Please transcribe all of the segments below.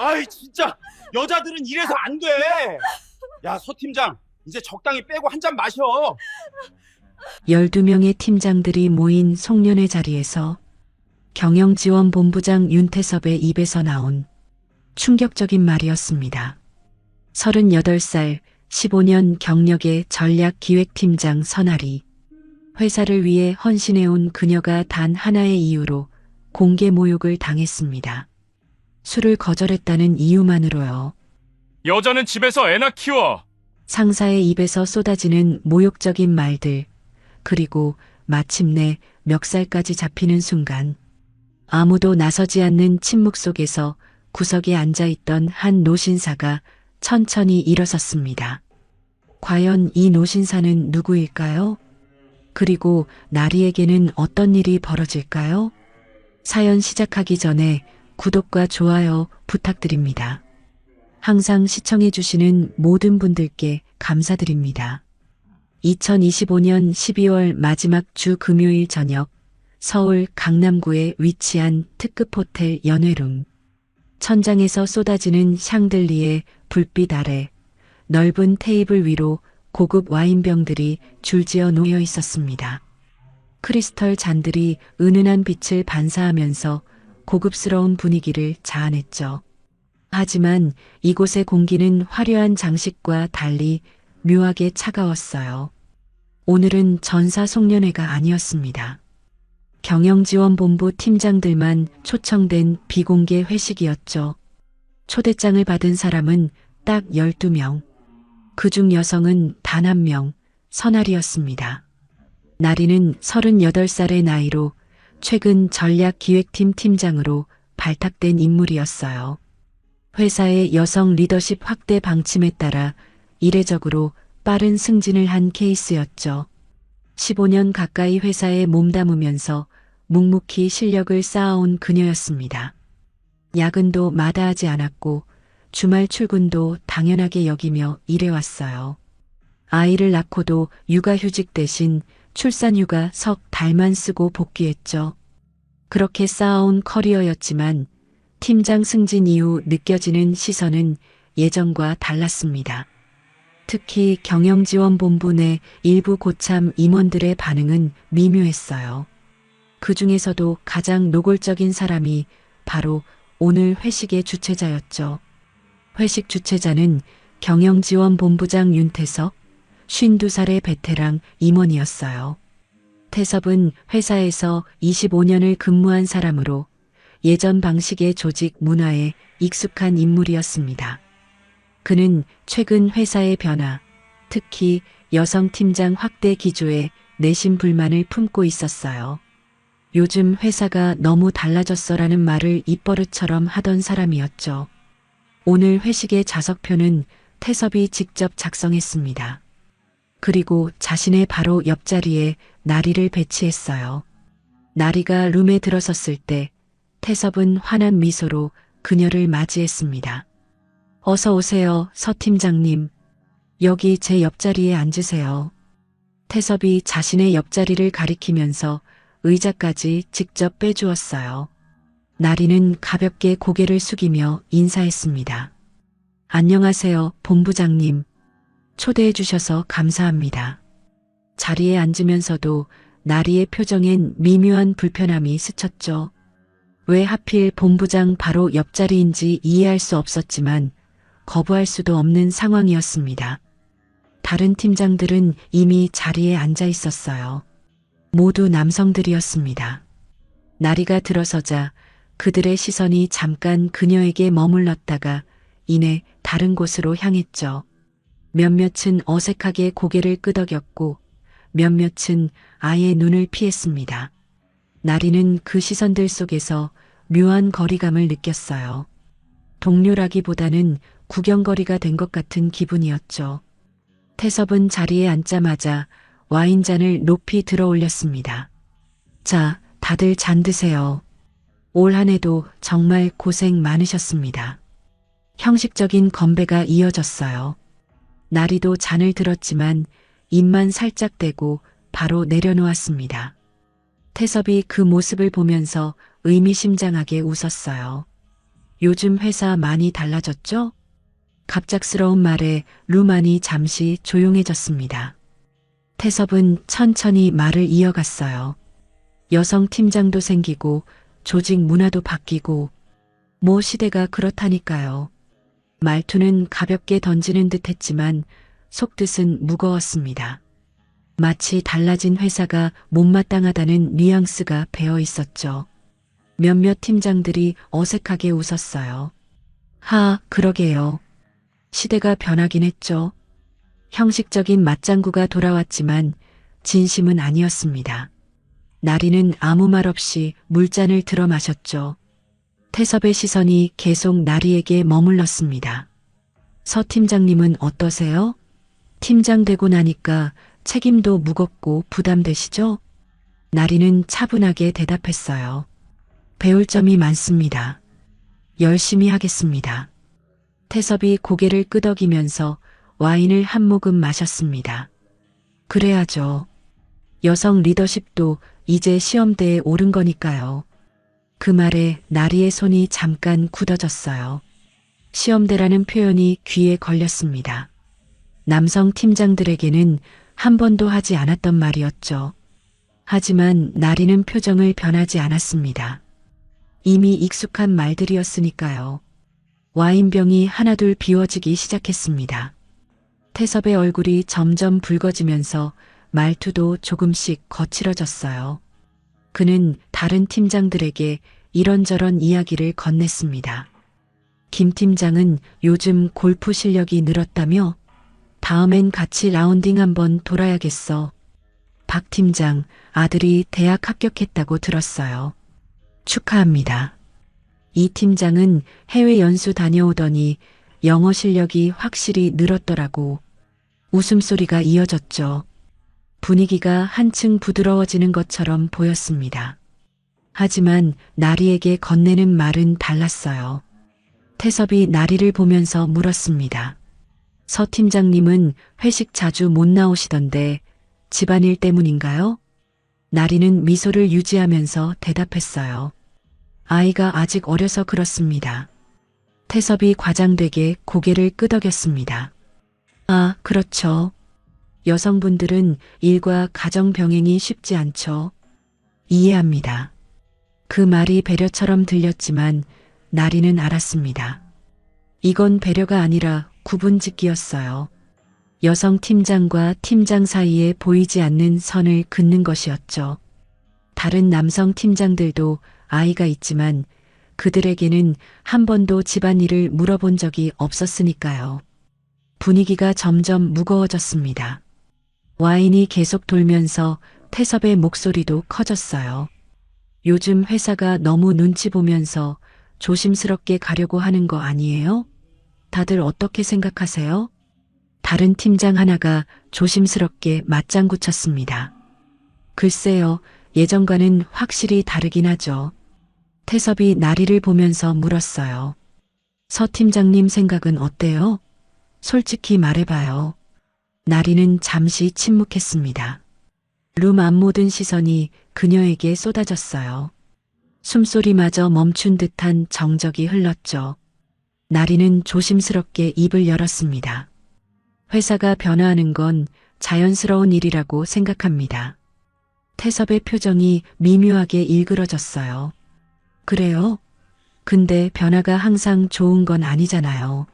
아이, 진짜. 여자들은 이래서 안 돼. 야, 서 팀장. 이제 적당히 빼고 한 잔 마셔. 12명의 팀장들이 모인 송년회 자리에서 경영지원본부장 윤태섭의 입에서 나온 충격적인 말이었습니다. 38살, 15년 경력의 전략기획팀장 선아리. 회사를 위해 헌신해온 그녀가 단 하나의 이유로 공개 모욕을 당했습니다. 술을 거절했다는 이유만으로요. 여자는 집에서 애나 키워. 상사의 입에서 쏟아지는 모욕적인 말들, 그리고 마침내 멱살까지 잡히는 순간 아무도 나서지 않는 침묵 속에서 구석에 앉아있던 한 노신사가 천천히 일어섰습니다. 과연 이 노신사는 누구일까요? 그리고 나리에게는 어떤 일이 벌어질까요? 사연 시작하기 전에 구독과 좋아요 부탁드립니다. 항상 시청해주시는 모든 분들께 감사드립니다. 2025년 12월 마지막 주 금요일 저녁 서울 강남구에 위치한 특급 호텔 연회룸. 천장에서 쏟아지는 샹들리에 불빛 아래 넓은 테이블 위로 고급 와인병들이 줄지어 놓여 있었습니다. 크리스털 잔들이 은은한 빛을 반사하면서 고급스러운 분위기를 자아냈죠. 하지만 이곳의 공기는 화려한 장식과 달리 묘하게 차가웠어요. 오늘은 전사 송년회가 아니었습니다. 경영지원본부 팀장들만 초청된 비공개 회식이었죠. 초대장을 받은 사람은 딱 12명. 그중 여성은 단 한 명, 선아리였습니다. 나리는 38살의 나이로 최근 전략기획팀 팀장으로 발탁된 인물이었어요. 회사의 여성 리더십 확대 방침에 따라 이례적으로 빠른 승진을 한 케이스였죠. 15년 가까이 회사에 몸담으면서 묵묵히 실력을 쌓아온 그녀였습니다. 야근도 마다하지 않았고 주말 출근도 당연하게 여기며 일해왔어요. 아이를 낳고도 육아휴직 대신 출산휴가 석 달만 쓰고 복귀했죠. 그렇게 쌓아온 커리어였지만 팀장 승진 이후 느껴지는 시선은 예전과 달랐습니다. 특히 경영지원본부 내 일부 고참 임원들의 반응은 미묘했어요. 그 중에서도 가장 노골적인 사람이 바로 오늘 회식의 주최자였죠. 회식 주최자는 경영지원본부장 윤태섭, 52살의 베테랑 임원이었어요. 태섭은 회사에서 25년을 근무한 사람으로 예전 방식의 조직 문화에 익숙한 인물이었습니다. 그는 최근 회사의 변화, 특히 여성 팀장 확대 기조에 내심 불만을 품고 있었어요. 요즘 회사가 너무 달라졌어라는 말을 입버릇처럼 하던 사람이었죠. 오늘 회식의 좌석표는 태섭이 직접 작성했습니다. 그리고 자신의 바로 옆자리에 나리를 배치했어요. 나리가 룸에 들어섰을 때 태섭은 환한 미소로 그녀를 맞이했습니다. 어서 오세요, 서 팀장님. 여기 제 옆자리에 앉으세요. 태섭이 자신의 옆자리를 가리키면서 의자까지 직접 빼주었어요. 나리는 가볍게 고개를 숙이며 인사했습니다. 안녕하세요, 본부장님. 초대해 주셔서 감사합니다. 자리에 앉으면서도 나리의 표정엔 미묘한 불편함이 스쳤죠. 왜 하필 본부장 바로 옆자리인지 이해할 수 없었지만 거부할 수도 없는 상황이었습니다. 다른 팀장들은 이미 자리에 앉아 있었어요. 모두 남성들이었습니다. 나리가 들어서자 그들의 시선이 잠깐 그녀에게 머물렀다가 이내 다른 곳으로 향했죠. 몇몇은 어색하게 고개를 끄덕였고 몇몇은 아예 눈을 피했습니다. 나리는 그 시선들 속에서 묘한 거리감을 느꼈어요. 동료라기보다는 구경거리가 된 것 같은 기분이었죠. 태섭은 자리에 앉자마자 와인잔을 높이 들어 올렸습니다. 자, 다들 잔 드세요. 올 한 해도 정말 고생 많으셨습니다. 형식적인 건배가 이어졌어요. 나리도 잔을 들었지만 입만 살짝 대고 바로 내려놓았습니다. 태섭이 그 모습을 보면서 의미심장하게 웃었어요. 요즘 회사 많이 달라졌죠? 갑작스러운 말에 루만이 잠시 조용해졌습니다. 태섭은 천천히 말을 이어갔어요. 여성 팀장도 생기고 조직 문화도 바뀌고 뭐 시대가 그렇다니까요. 말투는 가볍게 던지는 듯 했지만 속뜻은 무거웠습니다. 마치 달라진 회사가 못마땅하다는 뉘앙스가 배어 있었죠. 몇몇 팀장들이 어색하게 웃었어요. 그러게요. 시대가 변하긴 했죠. 형식적인 맞장구가 돌아왔지만 진심은 아니었습니다. 나리는 아무 말 없이 물잔을 들어 마셨죠. 태섭의 시선이 계속 나리에게 머물렀습니다. 서 팀장님은 어떠세요? 팀장 되고 나니까 책임도 무겁고 부담되시죠? 나리는 차분하게 대답했어요. 배울 점이 많습니다. 열심히 하겠습니다. 태섭이 고개를 끄덕이면서 와인을 한 모금 마셨습니다. 그래야죠. 여성 리더십도 이제 시험대에 오른 거니까요. 그 말에 나리의 손이 잠깐 굳어졌어요. 시험대라는 표현이 귀에 걸렸습니다. 남성 팀장들에게는 한 번도 하지 않았던 말이었죠. 하지만 나리는 표정을 변하지 않았습니다. 이미 익숙한 말들이었으니까요. 와인병이 하나둘 비워지기 시작했습니다. 태섭의 얼굴이 점점 붉어지면서 말투도 조금씩 거칠어졌어요. 그는 다른 팀장들에게 이런저런 이야기를 건넸습니다. 김 팀장은 요즘 골프 실력이 늘었다며? 다음엔 같이 라운딩 한번 돌아야겠어. 박 팀장, 아들이 대학 합격했다고 들었어요. 축하합니다. 이 팀장은 해외 연수 다녀오더니 영어 실력이 확실히 늘었더라고. 웃음소리가 이어졌죠. 분위기가 한층 부드러워지는 것처럼 보였습니다. 하지만 나리에게 건네는 말은 달랐어요. 태섭이 나리를 보면서 물었습니다. 서 팀장님은 회식 자주 못 나오시던데 집안일 때문인가요? 나리는 미소를 유지하면서 대답했어요. 아이가 아직 어려서 그렇습니다. 태섭이 과장되게 고개를 끄덕였습니다. 그렇죠. 여성분들은 일과 가정 병행이 쉽지 않죠. 이해합니다. 그 말이 배려처럼 들렸지만 나리는 알았습니다. 이건 배려가 아니라 구분짓기였어요. 여성 팀장과 팀장 사이에 보이지 않는 선을 긋는 것이었죠. 다른 남성 팀장들도 아이가 있지만 그들에게는 한 번도 집안일을 물어본 적이 없었으니까요. 분위기가 점점 무거워졌습니다. 와인이 계속 돌면서 태섭의 목소리도 커졌어요. 요즘 회사가 너무 눈치 보면서 조심스럽게 가려고 하는 거 아니에요? 다들 어떻게 생각하세요? 다른 팀장 하나가 조심스럽게 맞장구 쳤습니다. 글쎄요, 예전과는 확실히 다르긴 하죠. 태섭이 나리를 보면서 물었어요. 서 팀장님 생각은 어때요? 솔직히 말해봐요. 나리는 잠시 침묵했습니다. 룸 안 모든 시선이 그녀에게 쏟아졌어요. 숨소리마저 멈춘 듯한 정적이 흘렀죠. 나리는 조심스럽게 입을 열었습니다. 회사가 변화하는 건 자연스러운 일이라고 생각합니다. 태섭의 표정이 미묘하게 일그러졌어요. 그래요? 근데 변화가 항상 좋은 건 아니잖아요.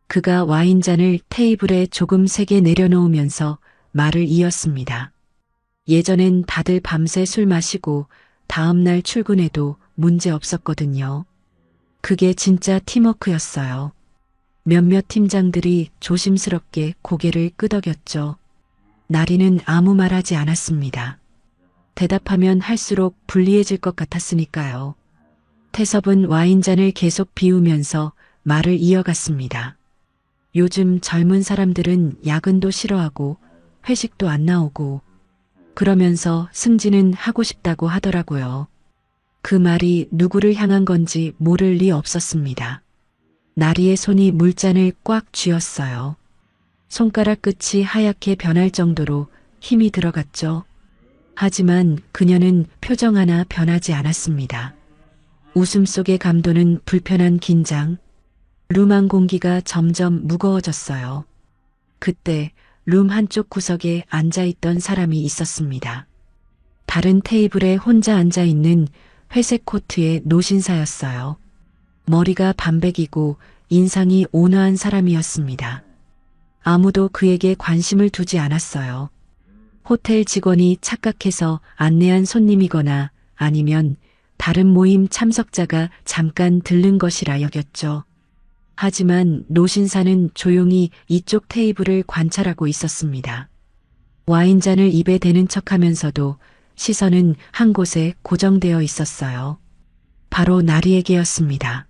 그가 와인잔을 테이블에 조금 세게 내려놓으면서 말을 이었습니다. 예전엔 다들 밤새 술 마시고 다음날 출근해도 문제 없었거든요. 그게 진짜 팀워크였어요. 몇몇 팀장들이 조심스럽게 고개를 끄덕였죠. 나리는 아무 말 하지 않았습니다. 대답하면 할수록 불리해질 것 같았으니까요. 태섭은 와인잔을 계속 비우면서 말을 이어갔습니다. 요즘 젊은 사람들은 야근도 싫어하고 회식도 안 나오고 그러면서 승진은 하고 싶다고 하더라고요. 그 말이 누구를 향한 건지 모를 리 없었습니다. 나리의 손이 물잔을 꽉 쥐었어요. 손가락 끝이 하얗게 변할 정도로 힘이 들어갔죠. 하지만 그녀는 표정 하나 변하지 않았습니다. 웃음 속에 감도는 불편한 긴장. 룸 공기가 점점 무거워졌어요. 그때 룸 한쪽 구석에 앉아있던 사람이 있었습니다. 다른 테이블에 혼자 앉아있는 회색 코트의 노신사였어요. 머리가 반백이고 인상이 온화한 사람이었습니다. 아무도 그에게 관심을 두지 않았어요. 호텔 직원이 착각해서 안내한 손님이거나 아니면 다른 모임 참석자가 잠깐 들른 것이라 여겼죠. 하지만 노신사는 조용히 이쪽 테이블을 관찰하고 있었습니다. 와인잔을 입에 대는 척하면서도 시선은 한 곳에 고정되어 있었어요. 바로 나리에게였습니다.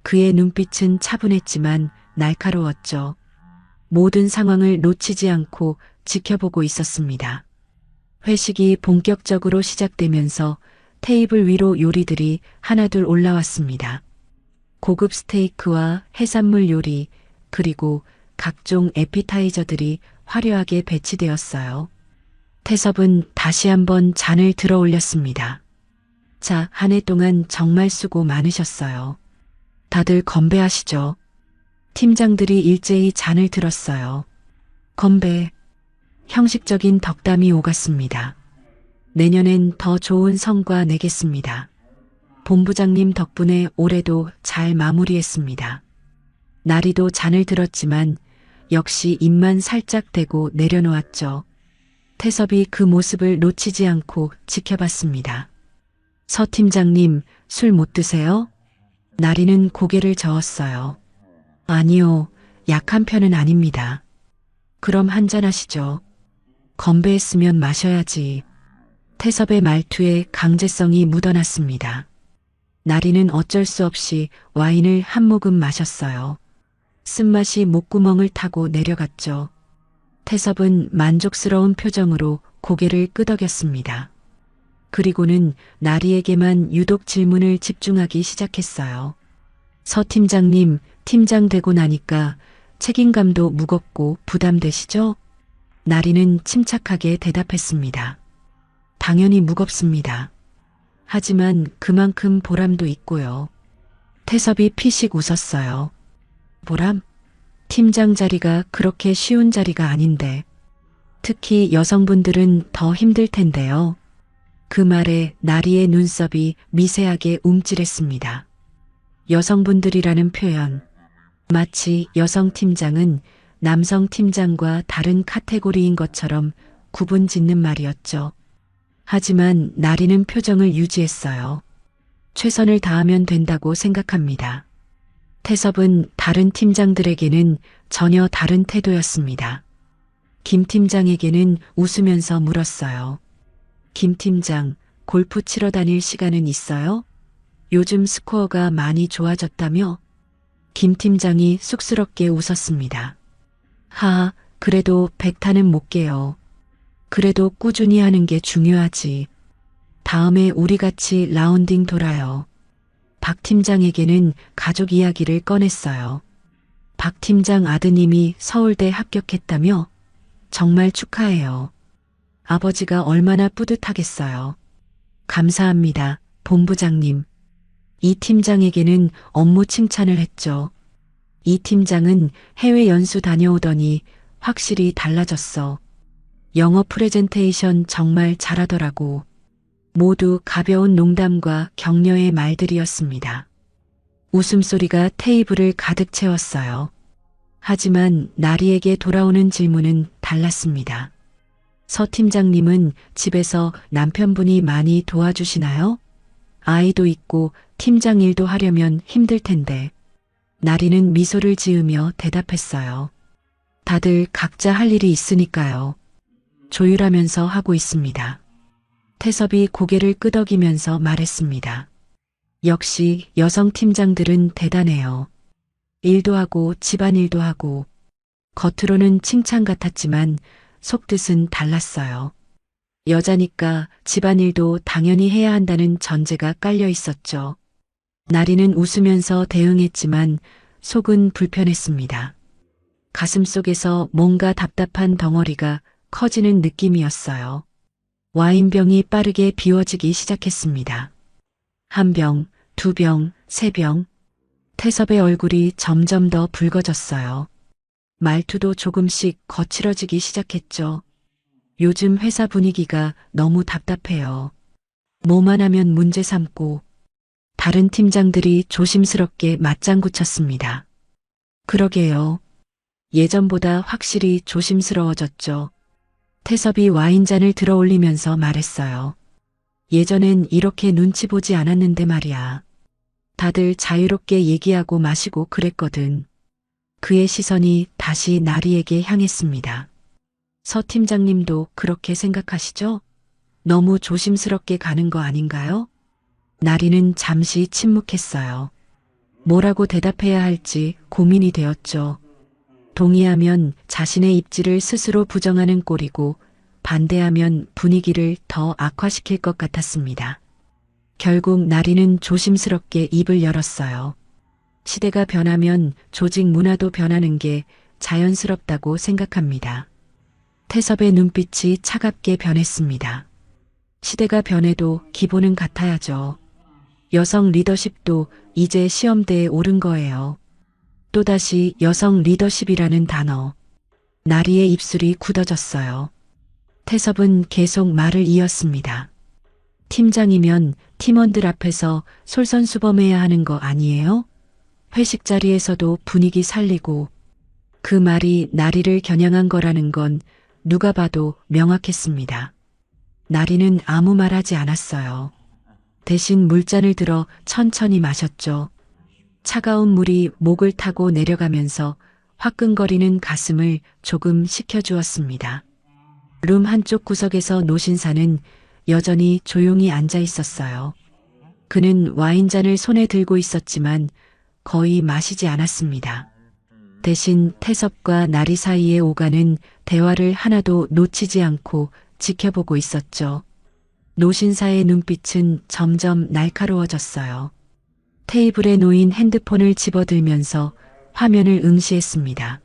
그의 눈빛은 차분했지만 날카로웠죠. 모든 상황을 놓치지 않고 지켜보고 있었습니다. 회식이 본격적으로 시작되면서 테이블 위로 요리들이 하나둘 올라왔습니다. 고급 스테이크와 해산물 요리, 그리고 각종 에피타이저들이 화려하게 배치되었어요. 태섭은 다시 한번 잔을 들어 올렸습니다. 자, 한 해 동안 정말 수고 많으셨어요. 다들 건배하시죠. 팀장들이 일제히 잔을 들었어요. 건배. 형식적인 덕담이 오갔습니다. 내년엔 더 좋은 성과 내겠습니다. 본부장님 덕분에 올해도 잘 마무리했습니다. 나리도 잔을 들었지만 역시 입만 살짝 대고 내려놓았죠. 태섭이 그 모습을 놓치지 않고 지켜봤습니다. 서 팀장님, 술 못 드세요? 나리는 고개를 저었어요. 아니요, 약한 편은 아닙니다. 그럼 한잔 하시죠. 건배했으면 마셔야지. 태섭의 말투에 강제성이 묻어났습니다. 나리는 어쩔 수 없이 와인을 한 모금 마셨어요. 쓴맛이 목구멍을 타고 내려갔죠. 태섭은 만족스러운 표정으로 고개를 끄덕였습니다. 그리고는 나리에게만 유독 질문을 집중하기 시작했어요. 서 팀장님, 팀장 되고 나니까 책임감도 무겁고 부담되시죠? 나리는 침착하게 대답했습니다. 당연히 무겁습니다. 하지만 그만큼 보람도 있고요. 태섭이 피식 웃었어요. 보람? 팀장 자리가 그렇게 쉬운 자리가 아닌데. 특히 여성분들은 더 힘들 텐데요. 그 말에 나리의 눈썹이 미세하게 움찔했습니다. 여성분들이라는 표현. 마치 여성 팀장은 남성 팀장과 다른 카테고리인 것처럼 구분 짓는 말이었죠. 하지만 나리는 표정을 유지했어요. 최선을 다하면 된다고 생각합니다. 태섭은 다른 팀장들에게는 전혀 다른 태도였습니다. 김 팀장에게는 웃으면서 물었어요. 김 팀장, 골프 치러 다닐 시간은 있어요? 요즘 스코어가 많이 좋아졌다며? 김 팀장이 쑥스럽게 웃었습니다. 하하, 그래도 100타는 못 깨요. 그래도 꾸준히 하는 게 중요하지. 다음에 우리 같이 라운딩 돌아요. 박 팀장에게는 가족 이야기를 꺼냈어요. 박 팀장 아드님이 서울대 합격했다며? 정말 축하해요. 아버지가 얼마나 뿌듯하겠어요. 감사합니다, 본부장님. 이 팀장에게는 업무 칭찬을 했죠. 이 팀장은 해외 연수 다녀오더니 확실히 달라졌어. 영어 프레젠테이션 정말 잘하더라고. 모두 가벼운 농담과 격려의 말들이었습니다. 웃음소리가 테이블을 가득 채웠어요. 하지만 나리에게 돌아오는 질문은 달랐습니다. 서 팀장님은 집에서 남편분이 많이 도와주시나요? 아이도 있고 팀장 일도 하려면 힘들 텐데. 나리는 미소를 지으며 대답했어요. 다들 각자 할 일이 있으니까요. 조율하면서 하고 있습니다. 태섭이 고개를 끄덕이면서 말했습니다. 역시 여성 팀장들은 대단해요. 일도 하고 집안일도 하고. 겉으로는 칭찬 같았지만 속뜻은 달랐어요. 여자니까 집안일도 당연히 해야 한다는 전제가 깔려 있었죠. 나리는 웃으면서 대응했지만 속은 불편했습니다. 가슴속에서 뭔가 답답한 덩어리가 커지는 느낌이었어요. 와인병이 빠르게 비워지기 시작했습니다. 한 병, 2병, 3병. 태섭의 얼굴이 점점 더 붉어졌어요. 말투도 조금씩 거칠어지기 시작했죠. 요즘 회사 분위기가 너무 답답해요. 뭐만 하면 문제 삼고 다른 팀장들이 조심스럽게 맞장구 쳤습니다. 그러게요. 예전보다 확실히 조심스러워졌죠. 태섭이 와인잔을 들어 올리면서 말했어요. 예전엔 이렇게 눈치 보지 않았는데 말이야. 다들 자유롭게 얘기하고 마시고 그랬거든. 그의 시선이 다시 나리에게 향했습니다. 서 팀장님도 그렇게 생각하시죠? 너무 조심스럽게 가는 거 아닌가요? 나리는 잠시 침묵했어요. 뭐라고 대답해야 할지 고민이 되었죠. 동의하면 자신의 입지를 스스로 부정하는 꼴이고 반대하면 분위기를 더 악화시킬 것 같았습니다. 결국 나리는 조심스럽게 입을 열었어요. 시대가 변하면 조직 문화도 변하는 게 자연스럽다고 생각합니다. 태섭의 눈빛이 차갑게 변했습니다. 시대가 변해도 기본은 같아야죠. 여성 리더십도 이제 시험대에 오른 거예요. 또다시 여성 리더십이라는 단어. 나리의 입술이 굳어졌어요. 태섭은 계속 말을 이었습니다. 팀장이면 팀원들 앞에서 솔선수범해야 하는 거 아니에요? 회식 자리에서도 분위기 살리고. 그 말이 나리를 겨냥한 거라는 건 누가 봐도 명확했습니다. 나리는 아무 말 하지 않았어요. 대신 물잔을 들어 천천히 마셨죠. 차가운 물이 목을 타고 내려가면서 화끈거리는 가슴을 조금 식혀주었습니다. 룸 한쪽 구석에서 노신사는 여전히 조용히 앉아 있었어요. 그는 와인잔을 손에 들고 있었지만 거의 마시지 않았습니다. 대신 태섭과 나리 사이에 오가는 대화를 하나도 놓치지 않고 지켜보고 있었죠. 노신사의 눈빛은 점점 날카로워졌어요. 테이블에 놓인 핸드폰을 집어들면서 화면을 응시했습니다.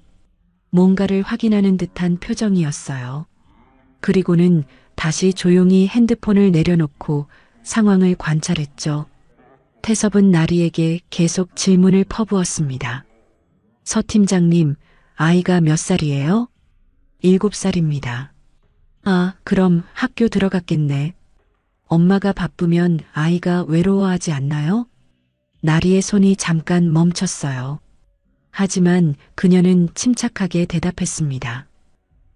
뭔가를 확인하는 듯한 표정이었어요. 그리고는 다시 조용히 핸드폰을 내려놓고 상황을 관찰했죠. 태섭은 나리에게 계속 질문을 퍼부었습니다. 서 팀장님, 아이가 몇 살이에요? 7살입니다. 아, 그럼 학교 들어갔겠네. 엄마가 바쁘면 아이가 외로워하지 않나요? 나리의 손이 잠깐 멈췄어요. 하지만 그녀는 침착하게 대답했습니다.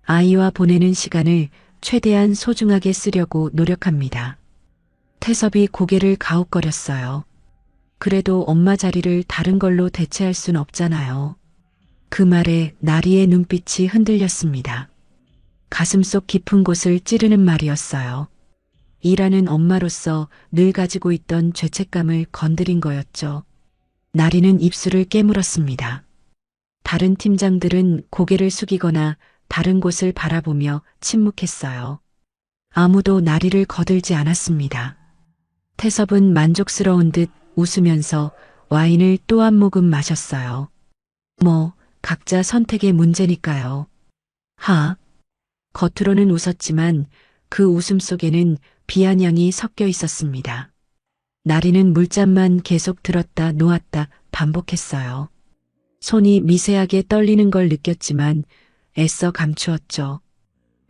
아이와 보내는 시간을 최대한 소중하게 쓰려고 노력합니다. 태섭이 고개를 가웃거렸어요. 그래도 엄마 자리를 다른 걸로 대체할 순 없잖아요. 그 말에 나리의 눈빛이 흔들렸습니다. 가슴속 깊은 곳을 찌르는 말이었어요. 일하는 엄마로서 늘 가지고 있던 죄책감을 건드린 거였죠. 나리는 입술을 깨물었습니다. 다른 팀장들은 고개를 숙이거나 다른 곳을 바라보며 침묵했어요. 아무도 나리를 거들지 않았습니다. 태섭은 만족스러운 듯 웃으면서 와인을 또 한 모금 마셨어요. 뭐, 각자 선택의 문제니까요. 겉으로는 웃었지만 그 웃음 속에는 비아냥이 섞여 있었습니다. 나리는 물잔만 계속 들었다 놓았다 반복했어요. 손이 미세하게 떨리는 걸 느꼈지만 애써 감추었죠.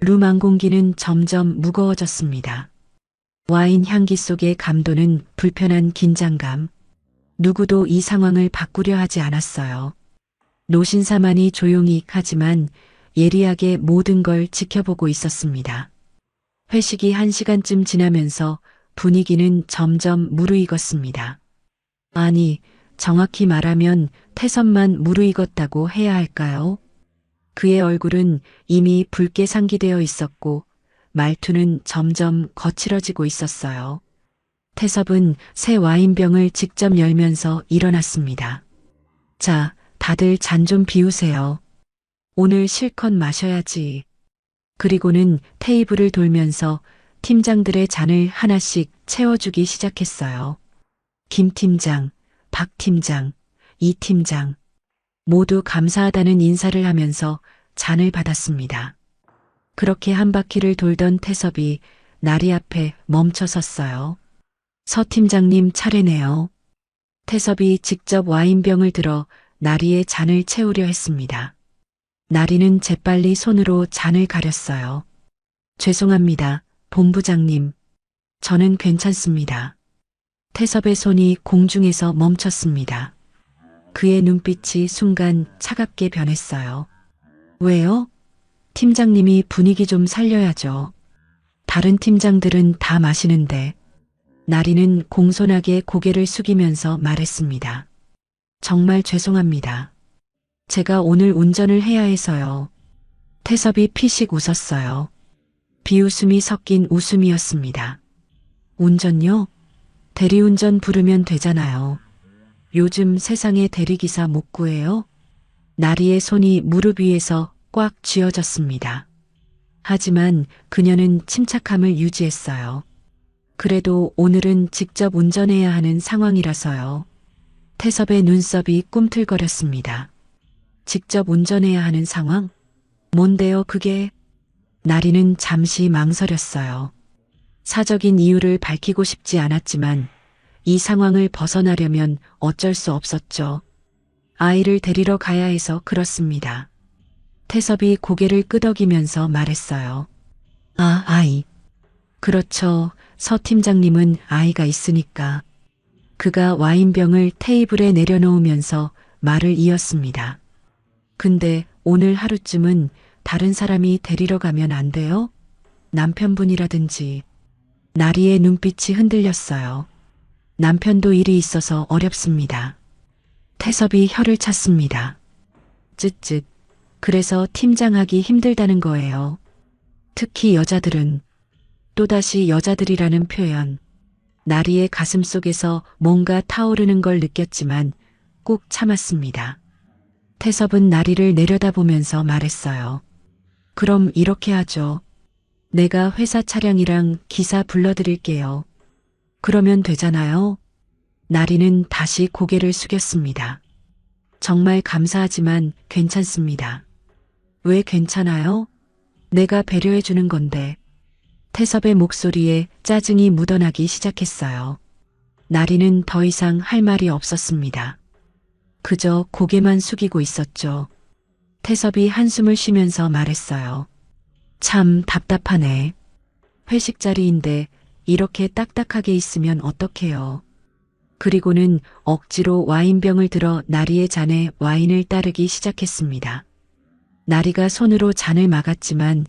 룸 안공기는 점점 무거워졌습니다. 와인 향기 속에 감도는 불편한 긴장감. 누구도 이 상황을 바꾸려 하지 않았어요. 노신사만이 조용히 하지만 예리하게 모든 걸 지켜보고 있었습니다. 회식이 1시간쯤 지나면서 분위기는 점점 무르익었습니다. 아니, 정확히 말하면 태섭만 무르익었다고 해야 할까요? 그의 얼굴은 이미 붉게 상기되어 있었고 말투는 점점 거칠어지고 있었어요. 태섭은 새 와인병을 직접 열면서 일어났습니다. 자, 다들 잔 좀 비우세요. 오늘 실컷 마셔야지. 그리고는 테이블을 돌면서 팀장들의 잔을 하나씩 채워주기 시작했어요. 김 팀장, 박 팀장, 이 팀장. 모두 감사하다는 인사를 하면서 잔을 받았습니다. 그렇게 한 바퀴를 돌던 태섭이 나리 앞에 멈춰 섰어요. 서 팀장님 차례네요. 태섭이 직접 와인병을 들어 나리의 잔을 채우려 했습니다. 나리는 재빨리 손으로 잔을 가렸어요. 죄송합니다, 본부장님. 저는 괜찮습니다. 태섭의 손이 공중에서 멈췄습니다. 그의 눈빛이 순간 차갑게 변했어요. 왜요? 팀장님이 분위기 좀 살려야죠. 다른 팀장들은 다 마시는데. 나리는 공손하게 고개를 숙이면서 말했습니다. 정말 죄송합니다. 제가 오늘 운전을 해야 해서요. 태섭이 피식 웃었어요. 비웃음이 섞인 웃음이었습니다. 운전요? 대리운전 부르면 되잖아요. 요즘 세상에 대리기사 못 구해요? 나리의 손이 무릎 위에서 꽉 쥐어졌습니다. 하지만 그녀는 침착함을 유지했어요. 그래도 오늘은 직접 운전해야 하는 상황이라서요. 태섭의 눈썹이 꿈틀거렸습니다. 직접 운전해야 하는 상황? 뭔데요, 그게? 나리는 잠시 망설였어요. 사적인 이유를 밝히고 싶지 않았지만 이 상황을 벗어나려면 어쩔 수 없었죠. 아이를 데리러 가야 해서 그렇습니다. 태섭이 고개를 끄덕이면서 말했어요. 아, 아이. 그렇죠. 서 팀장님은 아이가 있으니까. 그가 와인병을 테이블에 내려놓으면서 말을 이었습니다. 근데 오늘 하루쯤은 다른 사람이 데리러 가면 안 돼요? 남편분이라든지. 나리의 눈빛이 흔들렸어요. 남편도 일이 있어서 어렵습니다. 태섭이 혀를 찼습니다. 쯧쯧. 그래서 팀장하기 힘들다는 거예요. 특히 여자들은. 또다시 여자들이라는 표현. 나리의 가슴 속에서 뭔가 타오르는 걸 느꼈지만 꾹 참았습니다. 태섭은 나리를 내려다보면서 말했어요. 그럼 이렇게 하죠. 내가 회사 차량이랑 기사 불러드릴게요. 그러면 되잖아요. 나리는 다시 고개를 숙였습니다. 정말 감사하지만 괜찮습니다. 왜 괜찮아요? 내가 배려해 주는 건데. 태섭의 목소리에 짜증이 묻어나기 시작했어요. 나리는 더 이상 할 말이 없었습니다. 그저 고개만 숙이고 있었죠. 태섭이 한숨을 쉬면서 말했어요. 참 답답하네. 회식 자리인데 이렇게 딱딱하게 있으면 어떡해요. 그리고는 억지로 와인병을 들어 나리의 잔에 와인을 따르기 시작했습니다. 나리가 손으로 잔을 막았지만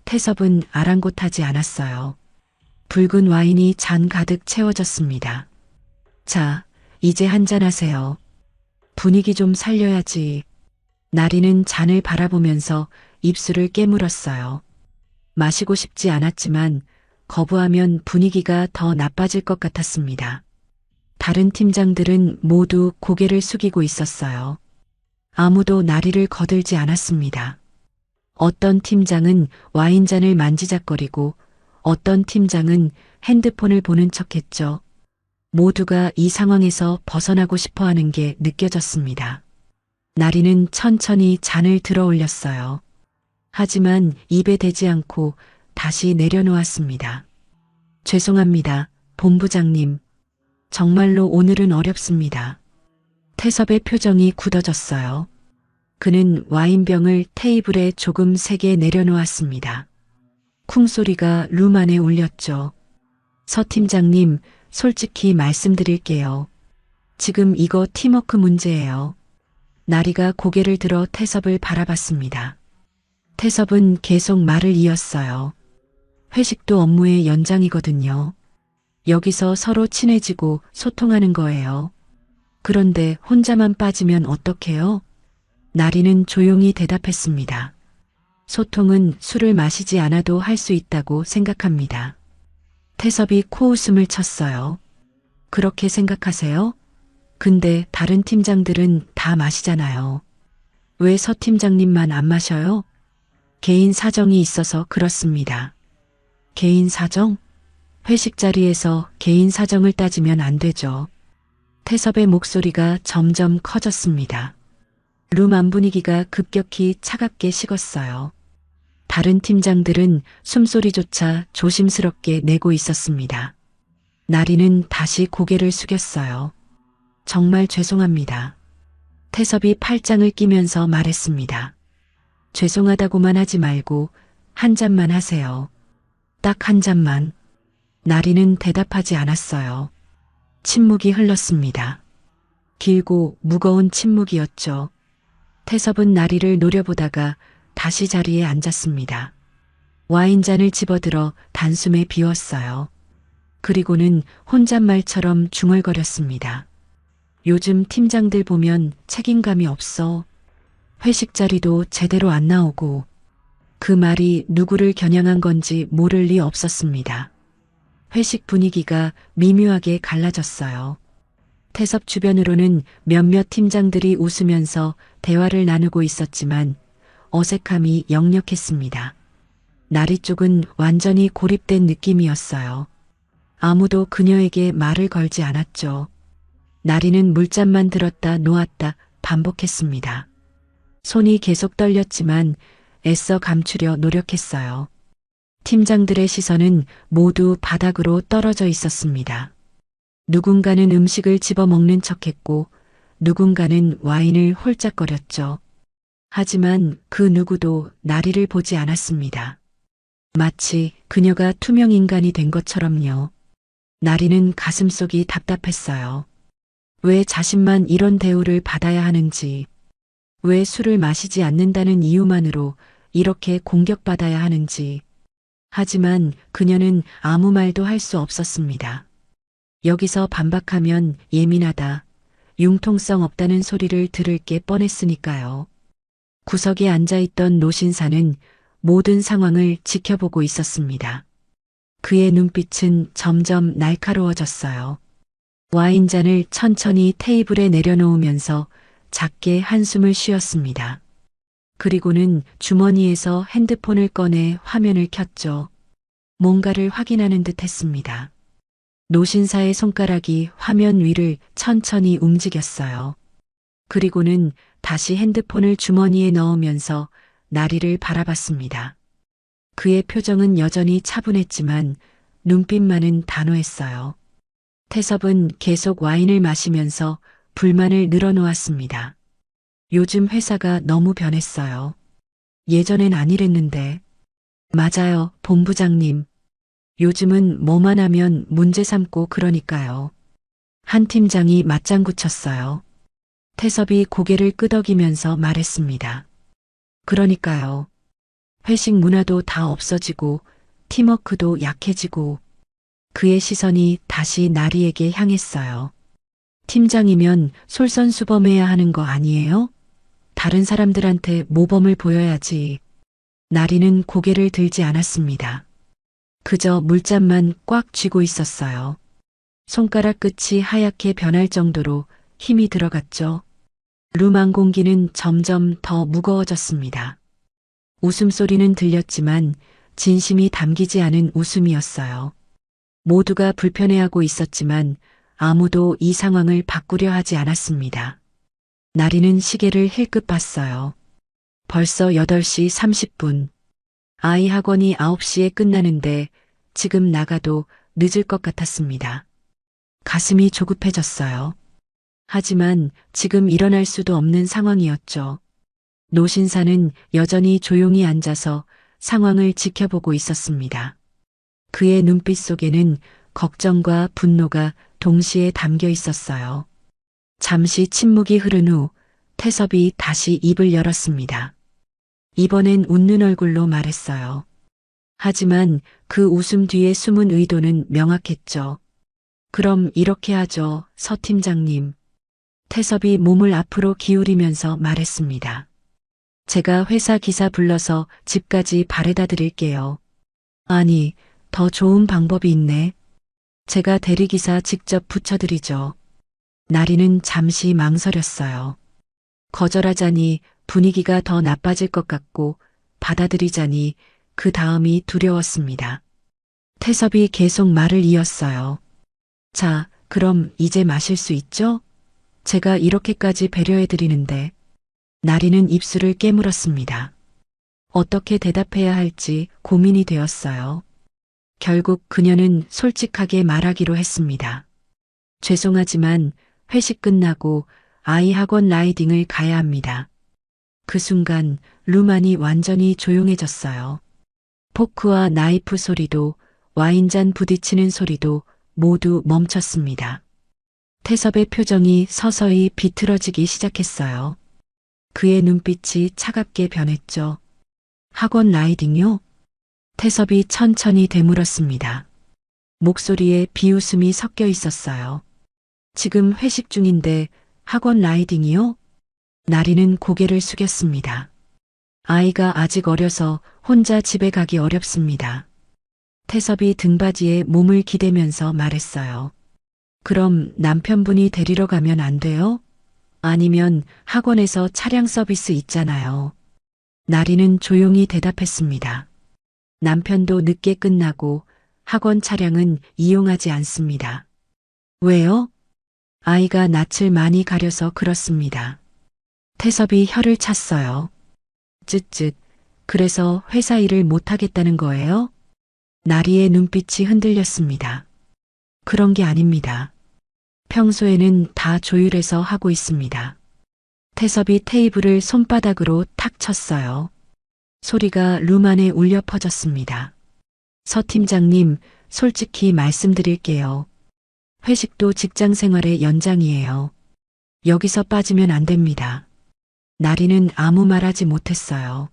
태섭은 아랑곳하지 않았어요. 붉은 와인이 잔 가득 채워졌습니다. 자, 이제 한잔하세요. 분위기 좀 살려야지. 나리는 잔을 바라보면서 입술을 깨물었어요. 마시고 싶지 않았지만 거부하면 분위기가 더 나빠질 것 같았습니다. 다른 팀장들은 모두 고개를 숙이고 있었어요. 아무도 나리를 거들지 않았습니다. 어떤 팀장은 와인잔을 만지작거리고 어떤 팀장은 핸드폰을 보는 척했죠. 모두가 이 상황에서 벗어나고 싶어 하는 게 느껴졌습니다. 나리는 천천히 잔을 들어 올렸어요. 하지만 입에 대지 않고 다시 내려놓았습니다. 죄송합니다, 본부장님. 정말로 오늘은 어렵습니다. 태섭의 표정이 굳어졌어요. 그는 와인병을 테이블에 조금 세게 내려놓았습니다. 쿵 소리가 룸 안에 울렸죠. 서 팀장님, 솔직히 말씀드릴게요. 지금 이거 팀워크 문제예요. 나리가 고개를 들어 태섭을 바라봤습니다. 태섭은 계속 말을 이었어요. 회식도 업무의 연장이거든요. 여기서 서로 친해지고 소통하는 거예요. 그런데 혼자만 빠지면 어떡해요? 나리는 조용히 대답했습니다. 소통은 술을 마시지 않아도 할 수 있다고 생각합니다. 태섭이 코웃음을 쳤어요. 그렇게 생각하세요? 근데 다른 팀장들은 다 마시잖아요. 왜 서 팀장님만 안 마셔요? 개인 사정이 있어서 그렇습니다. 개인 사정? 회식 자리에서 개인 사정을 따지면 안 되죠. 태섭의 목소리가 점점 커졌습니다. 룸 안 분위기가 급격히 차갑게 식었어요. 다른 팀장들은 숨소리조차 조심스럽게 내고 있었습니다. 나리는 다시 고개를 숙였어요. 정말 죄송합니다. 태섭이 팔짱을 끼면서 말했습니다. 죄송하다고만 하지 말고 한 잔만 하세요. 딱 한 잔만. 나리는 대답하지 않았어요. 침묵이 흘렀습니다. 길고 무거운 침묵이었죠. 태섭은 나리를 노려보다가 다시 자리에 앉았습니다. 와인잔을 집어들어 단숨에 비웠어요. 그리고는 혼잣말처럼 중얼거렸습니다. 요즘 팀장들 보면 책임감이 없어. 회식 자리도 제대로 안 나오고. 그 말이 누구를 겨냥한 건지 모를 리 없었습니다. 회식 분위기가 미묘하게 갈라졌어요. 태섭 주변으로는 몇몇 팀장들이 웃으면서 대화를 나누고 있었지만 어색함이 역력했습니다. 나리 쪽은 완전히 고립된 느낌이었어요. 아무도 그녀에게 말을 걸지 않았죠. 나리는 물잔만 들었다 놓았다 반복했습니다. 손이 계속 떨렸지만 애써 감추려 노력했어요. 팀장들의 시선은 모두 바닥으로 떨어져 있었습니다. 누군가는 음식을 집어먹는 척했고 누군가는 와인을 홀짝거렸죠. 하지만 그 누구도 나리를 보지 않았습니다. 마치 그녀가 투명 인간이 된 것처럼요. 나리는 가슴속이 답답했어요. 왜 자신만 이런 대우를 받아야 하는지, 왜 술을 마시지 않는다는 이유만으로 이렇게 공격받아야 하는지. 하지만 그녀는 아무 말도 할 수 없었습니다. 여기서 반박하면 예민하다, 융통성 없다는 소리를 들을 게 뻔했으니까요. 구석에 앉아있던 노신사는 모든 상황을 지켜보고 있었습니다. 그의 눈빛은 점점 날카로워졌어요. 와인잔을 천천히 테이블에 내려놓으면서 작게 한숨을 쉬었습니다. 그리고는 주머니에서 핸드폰을 꺼내 화면을 켰죠. 뭔가를 확인하는 듯 했습니다. 노신사의 손가락이 화면 위를 천천히 움직였어요. 그리고는 다시 핸드폰을 주머니에 넣으면서 나리를 바라봤습니다. 그의 표정은 여전히 차분했지만 눈빛만은 단호했어요. 태섭은 계속 와인을 마시면서 불만을 늘어놓았습니다. 요즘 회사가 너무 변했어요. 예전엔 아니랬는데. 맞아요, 본부장님. 요즘은 뭐만 하면 문제 삼고 그러니까요. 한 팀장이 맞장구 쳤어요. 태섭이 고개를 끄덕이면서 말했습니다. 그러니까요. 회식 문화도 다 없어지고 팀워크도 약해지고. 그의 시선이 다시 나리에게 향했어요. 팀장이면 솔선수범해야 하는 거 아니에요? 다른 사람들한테 모범을 보여야지. 나리는 고개를 들지 않았습니다. 그저 물잔만 꽉 쥐고 있었어요. 손가락 끝이 하얗게 변할 정도로 힘이 들어갔죠. 룸 안 공기는 점점 더 무거워졌습니다. 웃음소리는 들렸지만 진심이 담기지 않은 웃음이었어요. 모두가 불편해하고 있었지만 아무도 이 상황을 바꾸려 하지 않았습니다. 나리는 시계를 힐끗 봤어요. 벌써 8시 30분. 아이 학원이 9시에 끝나는데 지금 나가도 늦을 것 같았습니다. 가슴이 조급해졌어요. 하지만 지금 일어날 수도 없는 상황이었죠. 노신사는 여전히 조용히 앉아서 상황을 지켜보고 있었습니다. 그의 눈빛 속에는 걱정과 분노가 동시에 담겨 있었어요. 잠시 침묵이 흐른 후 태섭이 다시 입을 열었습니다. 이번엔 웃는 얼굴로 말했어요. 하지만 그 웃음 뒤에 숨은 의도는 명확했죠. 그럼 이렇게 하죠, 서 팀장님. 태섭이 몸을 앞으로 기울이면서 말했습니다. 제가 회사 기사 불러서 집까지 바래다 드릴게요. 아니, 더 좋은 방법이 있네. 제가 대리기사 직접 붙여드리죠. 나리는 잠시 망설였어요. 거절하자니 분위기가 더 나빠질 것 같고 받아들이자니 그 다음이 두려웠습니다. 태섭이 계속 말을 이었어요. 자, 그럼 이제 마실 수 있죠? 제가 이렇게까지 배려해드리는데. 나리는 입술을 깨물었습니다. 어떻게 대답해야 할지 고민이 되었어요. 결국 그녀는 솔직하게 말하기로 했습니다. 죄송하지만 회식 끝나고 아이 학원 라이딩을 가야 합니다. 그 순간 루만이 완전히 조용해졌어요. 포크와 나이프 소리도 와인잔 부딪히는 소리도 모두 멈췄습니다. 태섭의 표정이 서서히 비틀어지기 시작했어요. 그의 눈빛이 차갑게 변했죠. 학원 라이딩요? 태섭이 천천히 되물었습니다. 목소리에 비웃음이 섞여 있었어요. 지금 회식 중인데 학원 라이딩이요? 나리는 고개를 숙였습니다. 아이가 아직 어려서 혼자 집에 가기 어렵습니다. 태섭이 등받이에 몸을 기대면서 말했어요. 그럼 남편분이 데리러 가면 안 돼요? 아니면 학원에서 차량 서비스 있잖아요. 나리는 조용히 대답했습니다. 남편도 늦게 끝나고 학원 차량은 이용하지 않습니다. 왜요? 아이가 낯을 많이 가려서 그렇습니다. 태섭이 혀를 찼어요. 쯧쯧. 그래서 회사 일을 못하겠다는 거예요? 나리의 눈빛이 흔들렸습니다. 그런 게 아닙니다. 평소에는 다 조율해서 하고 있습니다. 태섭이 테이블을 손바닥으로 탁 쳤어요. 소리가 루만에 울려 퍼졌습니다. 서 팀장님, 솔직히 말씀드릴게요. 회식도 직장 생활의 연장이에요. 여기서 빠지면 안 됩니다. 나리는 아무 말하지 못했어요.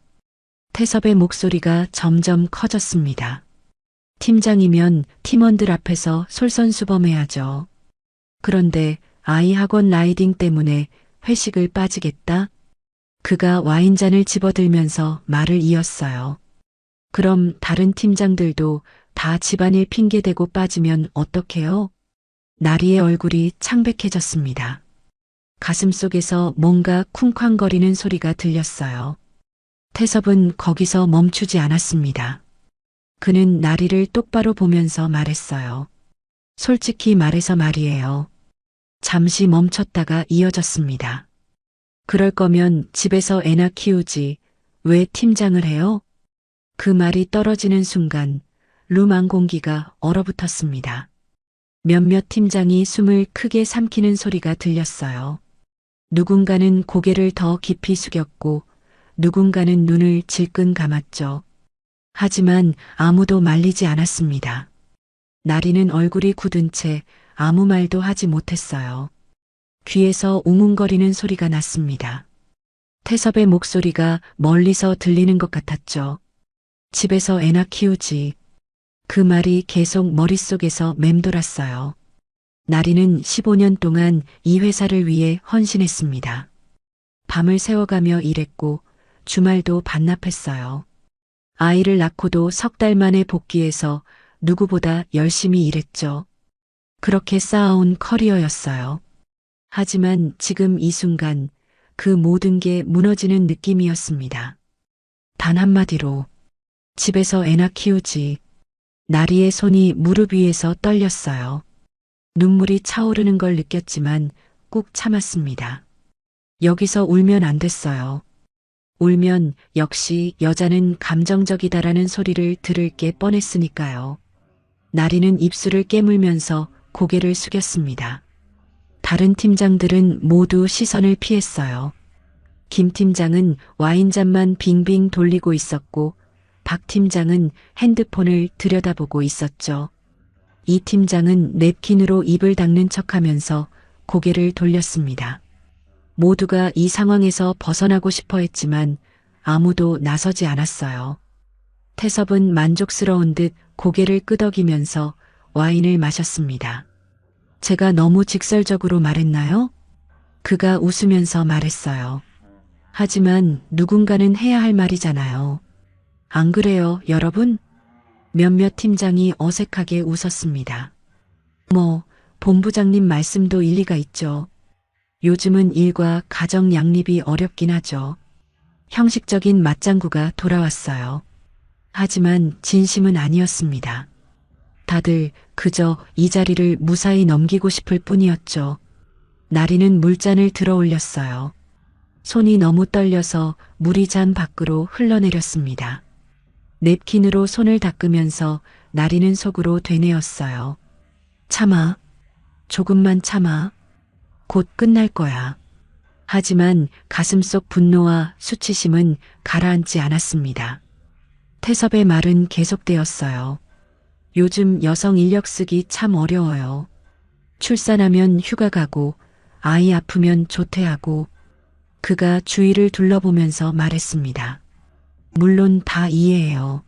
태섭의 목소리가 점점 커졌습니다. 팀장이면 팀원들 앞에서 솔선수범해야죠. 그런데 아이 학원 라이딩 때문에 회식을 빠지겠다? 그가 와인잔을 집어들면서 말을 이었어요. 그럼 다른 팀장들도 다 집안일 핑계대고 빠지면 어떡해요? 나리의 얼굴이 창백해졌습니다. 가슴속에서 뭔가 쿵쾅거리는 소리가 들렸어요. 태섭은 거기서 멈추지 않았습니다. 그는 나리를 똑바로 보면서 말했어요. 솔직히 말해서 말이에요. 잠시 멈췄다가 이어졌습니다. 그럴 거면 집에서 애나 키우지 왜 팀장을 해요? 그 말이 떨어지는 순간 루만 공기가 얼어붙었습니다. 몇몇 팀장이 숨을 크게 삼키는 소리가 들렸어요. 누군가는 고개를 더 깊이 숙였고 누군가는 눈을 질끈 감았죠. 하지만 아무도 말리지 않았습니다. 나리는 얼굴이 굳은 채 아무 말도 하지 못했어요. 귀에서 웅웅거리는 소리가 났습니다. 태섭의 목소리가 멀리서 들리는 것 같았죠. 집에서 애나 키우지. 그 말이 계속 머릿속에서 맴돌았어요. 나리는 15년 동안 이 회사를 위해 헌신했습니다. 밤을 새워가며 일했고 주말도 반납했어요. 아이를 낳고도 3달 만에 복귀해서 누구보다 열심히 일했죠. 그렇게 쌓아온 커리어였어요. 하지만 지금 이 순간 그 모든 게 무너지는 느낌이었습니다. 단 한마디로 집에서 애나 키우지. 나리의 손이 무릎 위에서 떨렸어요. 눈물이 차오르는 걸 느꼈지만 꾹 참았습니다. 여기서 울면 안 됐어요. 울면 역시 여자는 감정적이다라는 소리를 들을 게 뻔했으니까요. 나리는 입술을 깨물면서 고개를 숙였습니다. 다른 팀장들은 모두 시선을 피했어요. 김 팀장은 와인잔만 빙빙 돌리고 있었고 박 팀장은 핸드폰을 들여다보고 있었죠. 이 팀장은 냅킨으로 입을 닦는 척하면서 고개를 돌렸습니다. 모두가 이 상황에서 벗어나고 싶어 했지만 아무도 나서지 않았어요. 태섭은 만족스러운 듯 고개를 끄덕이면서 와인을 마셨습니다. 제가 너무 직설적으로 말했나요? 그가 웃으면서 말했어요. 하지만 누군가는 해야 할 말이잖아요. 안 그래요, 여러분? 몇몇 팀장이 어색하게 웃었습니다. 본부장님 말씀도 일리가 있죠. 요즘은 일과 가정 양립이 어렵긴 하죠. 형식적인 맞장구가 돌아왔어요. 하지만 진심은 아니었습니다. 다들 그저 이 자리를 무사히 넘기고 싶을 뿐이었죠. 나리는 물잔을 들어 올렸어요. 손이 너무 떨려서 물이 잔 밖으로 흘러내렸습니다. 냅킨으로 손을 닦으면서 나리는 속으로 되뇌었어요. 참아. 조금만 참아. 곧 끝날 거야. 하지만 가슴속 분노와 수치심은 가라앉지 않았습니다. 태섭의 말은 계속되었어요. 요즘 여성 인력 쓰기 참 어려워요. 출산하면 휴가 가고 아이 아프면 조퇴하고. 그가 주위를 둘러보면서 말했습니다. 물론 다 이해해요.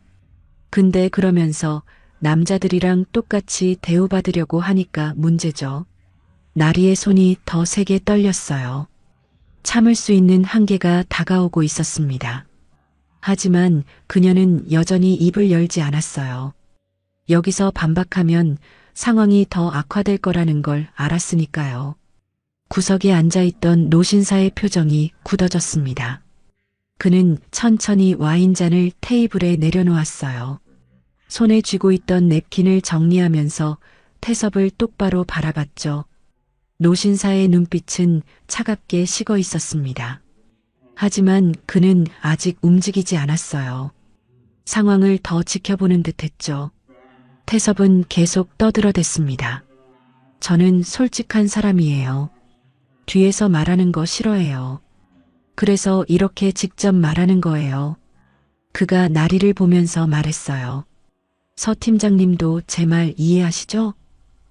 근데 그러면서 남자들이랑 똑같이 대우받으려고 하니까 문제죠. 나리의 손이 더 세게 떨렸어요. 참을 수 있는 한계가 다가오고 있었습니다. 하지만 그녀는 여전히 입을 열지 않았어요. 여기서 반박하면 상황이 더 악화될 거라는 걸 알았으니까요. 구석에 앉아있던 노신사의 표정이 굳어졌습니다. 그는 천천히 와인잔을 테이블에 내려놓았어요. 손에 쥐고 있던 냅킨을 정리하면서 태섭을 똑바로 바라봤죠. 노신사의 눈빛은 차갑게 식어 있었습니다. 하지만 그는 아직 움직이지 않았어요. 상황을 더 지켜보는 듯 했죠. 태섭은 계속 떠들어댔습니다. 저는 솔직한 사람이에요. 뒤에서 말하는 거 싫어해요. 그래서 이렇게 직접 말하는 거예요. 그가 나리를 보면서 말했어요. 서 팀장님도 제 말 이해하시죠?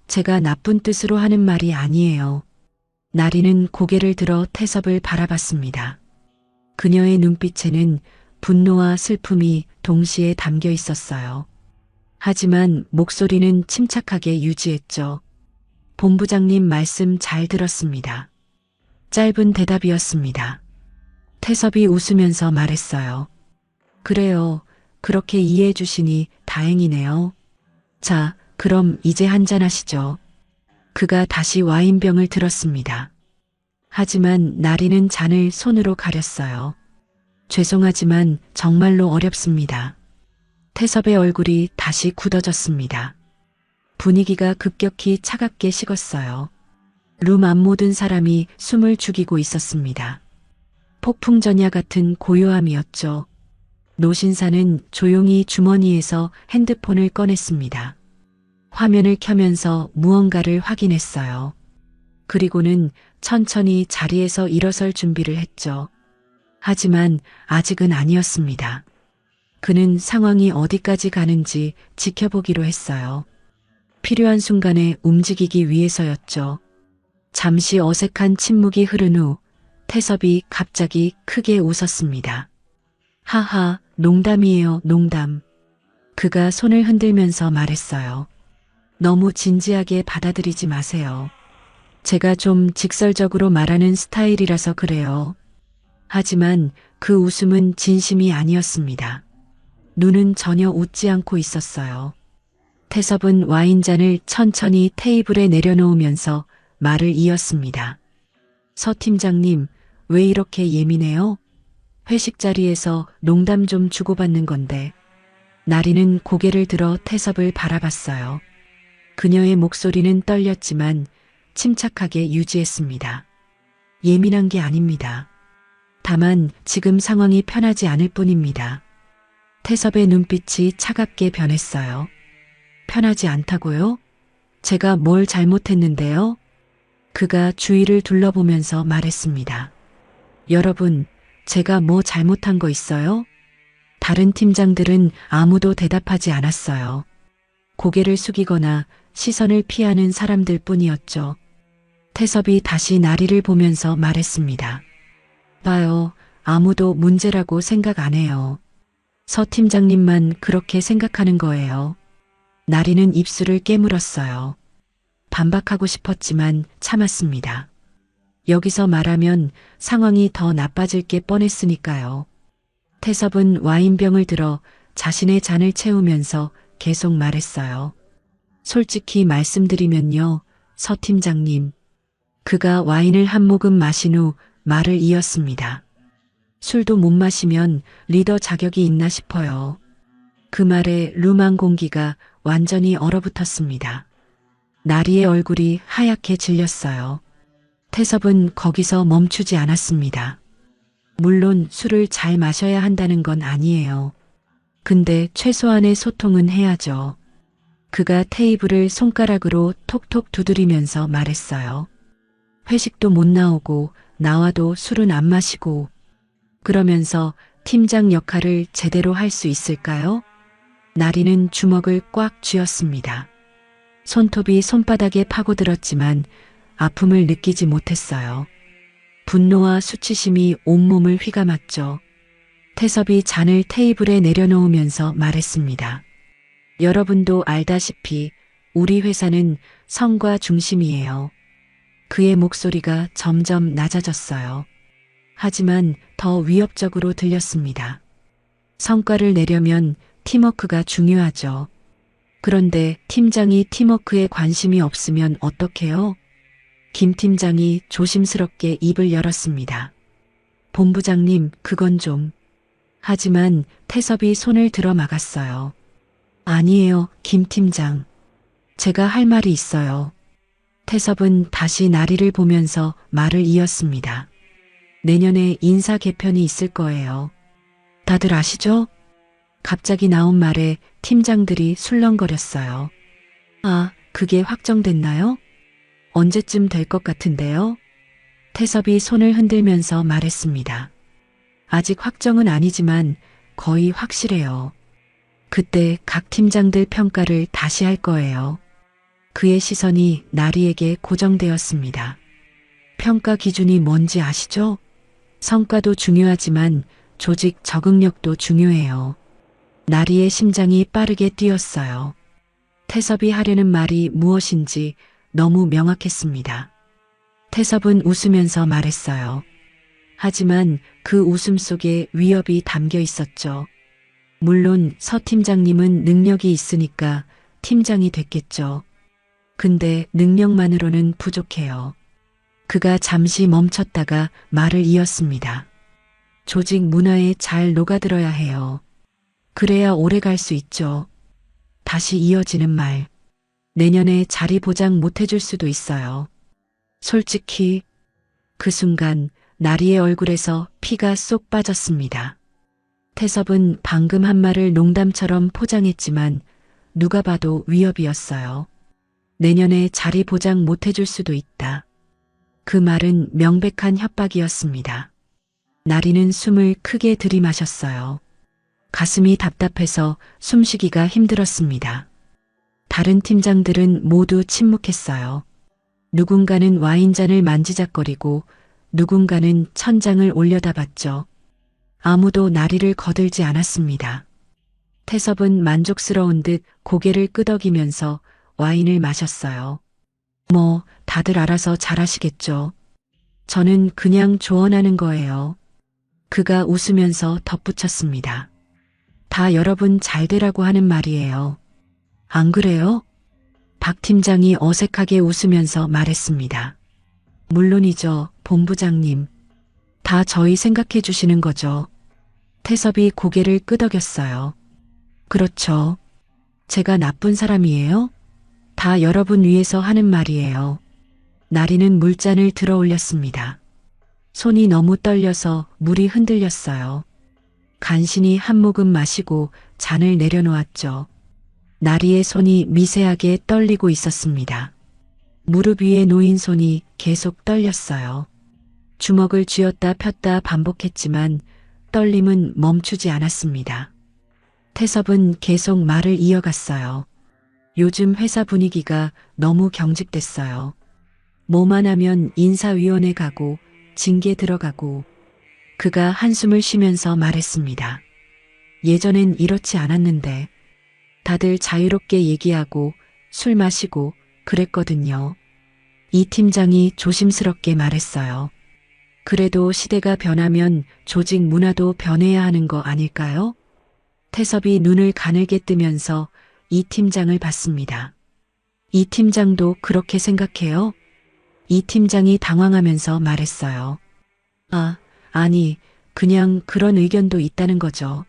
제가 나쁜 뜻으로 하는 말이 아니에요. 나리는 고개를 들어 태섭을 바라봤습니다. 그녀의 눈빛에는 분노와 슬픔이 동시에 담겨 있었어요. 하지만 목소리는 침착하게 유지했죠. 본부장님 말씀 잘 들었습니다. 짧은 대답이었습니다. 태섭이 웃으면서 말했어요. 그래요. 그렇게 이해해 주시니 다행이네요. 자, 그럼 이제 한잔하시죠. 그가 다시 와인병을 들었습니다. 하지만 나리는 잔을 손으로 가렸어요. 죄송하지만 정말로 어렵습니다. 태섭의 얼굴이 다시 굳어졌습니다. 분위기가 급격히 차갑게 식었어요. 룸 앞 모든 사람이 숨을 죽이고 있었습니다. 폭풍전야 같은 고요함이었죠. 노신사는 조용히 주머니에서 핸드폰을 꺼냈습니다. 화면을 켜면서 무언가를 확인했어요. 그리고는 천천히 자리에서 일어설 준비를 했죠. 하지만 아직은 아니었습니다. 그는 상황이 어디까지 가는지 지켜보기로 했어요. 필요한 순간에 움직이기 위해서였죠. 잠시 어색한 침묵이 흐른 후 태섭이 갑자기 크게 웃었습니다. 하하, 농담이에요, 농담. 그가 손을 흔들면서 말했어요. 너무 진지하게 받아들이지 마세요. 제가 좀 직설적으로 말하는 스타일이라서 그래요. 하지만 그 웃음은 진심이 아니었습니다. 눈은 전혀 웃지 않고 있었어요. 태섭은 와인잔을 천천히 테이블에 내려놓으면서 말을 이었습니다. 서 팀장님, 왜 이렇게 예민해요? 회식 자리에서 농담 좀 주고받는 건데. 나리는 고개를 들어 태섭을 바라봤어요. 그녀의 목소리는 떨렸지만 침착하게 유지했습니다. 예민한 게 아닙니다. 다만 지금 상황이 편하지 않을 뿐입니다. 태섭의 눈빛이 차갑게 변했어요. 편하지 않다고요? 제가 뭘 잘못했는데요? 그가 주위를 둘러보면서 말했습니다. 여러분, 제가 뭐 잘못한 거 있어요? 다른 팀장들은 아무도 대답하지 않았어요. 고개를 숙이거나 시선을 피하는 사람들 뿐이었죠. 태섭이 다시 나리를 보면서 말했습니다. 봐요, 아무도 문제라고 생각 안 해요. 서 팀장님만 그렇게 생각하는 거예요. 나리는 입술을 깨물었어요. 반박하고 싶었지만 참았습니다. 여기서 말하면 상황이 더 나빠질 게 뻔했으니까요. 태섭은 와인병을 들어 자신의 잔을 채우면서 계속 말했어요. 솔직히 말씀드리면요, 서 팀장님. 그가 와인을 한 모금 마신 후 말을 이었습니다. 술도 못 마시면 리더 자격이 있나 싶어요. 그 말에 룸안 공기가 완전히 얼어붙었습니다. 나리의 얼굴이 하얗게 질렸어요. 태섭은 거기서 멈추지 않았습니다. 물론 술을 잘 마셔야 한다는 건 아니에요. 근데 최소한의 소통은 해야죠. 그가 테이블을 손가락으로 톡톡 두드리면서 말했어요. 회식도 못 나오고 나와도 술은 안 마시고 그러면서 팀장 역할을 제대로 할 수 있을까요? 나리는 주먹을 꽉 쥐었습니다. 손톱이 손바닥에 파고들었지만 아픔을 느끼지 못했어요. 분노와 수치심이 온몸을 휘감았죠. 태섭이 잔을 테이블에 내려놓으면서 말했습니다. 여러분도 알다시피 우리 회사는 성과 중심이에요. 그의 목소리가 점점 낮아졌어요. 하지만 더 위협적으로 들렸습니다. 성과를 내려면 팀워크가 중요하죠. 그런데 팀장이 팀워크에 관심이 없으면 어떡해요? 김 팀장이 조심스럽게 입을 열었습니다. 본부장님, 그건 좀. 하지만 태섭이 손을 들어 막았어요. 아니에요, 김 팀장. 제가 할 말이 있어요. 태섭은 다시 나리를 보면서 말을 이었습니다. 내년에 인사 개편이 있을 거예요. 다들 아시죠? 갑자기 나온 말에 팀장들이 술렁거렸어요. 아, 그게 확정됐나요? 언제쯤 될 것 같은데요? 태섭이 손을 흔들면서 말했습니다. 아직 확정은 아니지만 거의 확실해요. 그때 각 팀장들 평가를 다시 할 거예요. 그의 시선이 나리에게 고정되었습니다. 평가 기준이 뭔지 아시죠? 성과도 중요하지만 조직 적응력도 중요해요. 나리의 심장이 빠르게 뛰었어요. 태섭이 하려는 말이 무엇인지 너무 명확했습니다. 태섭은 웃으면서 말했어요. 하지만 그 웃음 속에 위협이 담겨 있었죠. 물론 서 팀장님은 능력이 있으니까 팀장이 됐겠죠. 근데 능력만으로는 부족해요. 그가 잠시 멈췄다가 말을 이었습니다. 조직 문화에 잘 녹아들어야 해요. 그래야 오래 갈 수 있죠. 다시 이어지는 말. 내년에 자리 보장 못 해줄 수도 있어요. 솔직히 그 순간 나리의 얼굴에서 피가 쏙 빠졌습니다. 태섭은 방금 한 말을 농담처럼 포장했지만 누가 봐도 위협이었어요. 내년에 자리 보장 못 해줄 수도 있다. 그 말은 명백한 협박이었습니다. 나리는 숨을 크게 들이마셨어요. 가슴이 답답해서 숨쉬기가 힘들었습니다. 다른 팀장들은 모두 침묵했어요. 누군가는 와인잔을 만지작거리고 누군가는 천장을 올려다봤죠. 아무도 나리를 거들지 않았습니다. 태섭은 만족스러운 듯 고개를 끄덕이면서 와인을 마셨어요. 뭐, 다들 알아서 잘하시겠죠. 저는 그냥 조언하는 거예요. 그가 웃으면서 덧붙였습니다. 다 여러분 잘 되라고 하는 말이에요. 안 그래요? 박 팀장이 어색하게 웃으면서 말했습니다. 물론이죠, 본부장님. 다 저희 생각해 주시는 거죠. 태섭이 고개를 끄덕였어요. 그렇죠. 제가 나쁜 사람이에요? 다 여러분 위해서 하는 말이에요. 나리는 물잔을 들어 올렸습니다. 손이 너무 떨려서 물이 흔들렸어요. 간신히 한 모금 마시고 잔을 내려놓았죠. 나리의 손이 미세하게 떨리고 있었습니다. 무릎 위에 놓인 손이 계속 떨렸어요. 주먹을 쥐었다 폈다 반복했지만 떨림은 멈추지 않았습니다. 태섭은 계속 말을 이어갔어요. 요즘 회사 분위기가 너무 경직됐어요. 뭐만 하면 인사위원회 가고 징계 들어가고. 그가 한숨을 쉬면서 말했습니다. 예전엔 이렇지 않았는데 다들 자유롭게 얘기하고 술 마시고 그랬거든요. 이 팀장이 조심스럽게 말했어요. 그래도 시대가 변하면 조직 문화도 변해야 하는 거 아닐까요? 태섭이 눈을 가늘게 뜨면서 이 팀장을 봤습니다. 이 팀장도 그렇게 생각해요? 이 팀장이 당황하면서 말했어요. 아니, 그냥 그런 의견도 있다는 거죠.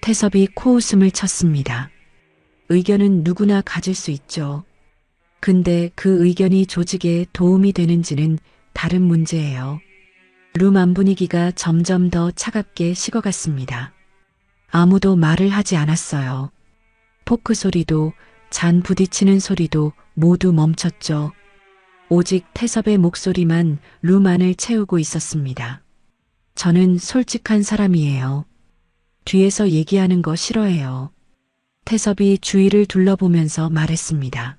태섭이 코웃음을 쳤습니다. 의견은 누구나 가질 수 있죠. 근데 그 의견이 조직에 도움이 되는지는 다른 문제예요. 룸 안 분위기가 점점 더 차갑게 식어갔습니다. 아무도 말을 하지 않았어요. 포크 소리도 잔 부딪히는 소리도 모두 멈췄죠. 오직 태섭의 목소리만 룸안을 채우고 있었습니다. 저는 솔직한 사람이에요. 뒤에서 얘기하는 거 싫어해요. 태섭이 주위를 둘러보면서 말했습니다.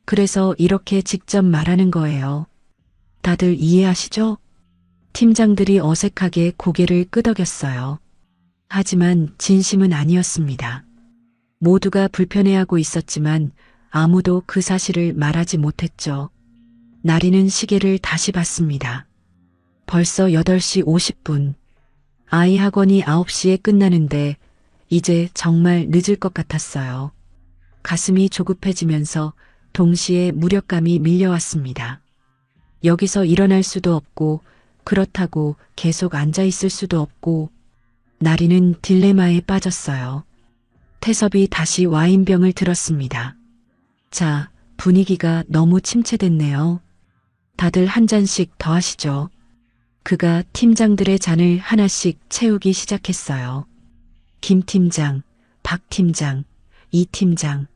그래서 이렇게 직접 말하는 거예요. 다들 이해하시죠? 팀장들이 어색하게 고개를 끄덕였어요. 하지만 진심은 아니었습니다. 모두가 불편해하고 있었지만 아무도 그 사실을 말하지 못했죠. 나리는 시계를 다시 봤습니다. 벌써 8시 50분. 아이 학원이 9시에 끝나는데 이제 정말 늦을 것 같았어요. 가슴이 조급해지면서 동시에 무력감이 밀려왔습니다. 여기서 일어날 수도 없고 그렇다고 계속 앉아 있을 수도 없고 나리는 딜레마에 빠졌어요. 태섭이 다시 와인병을 들었습니다. 자, 분위기가 너무 침체됐네요. 다들 한 잔씩 더 하시죠. 그가 팀장들의 잔을 하나씩 채우기 시작했어요. 김 팀장, 박 팀장, 이 팀장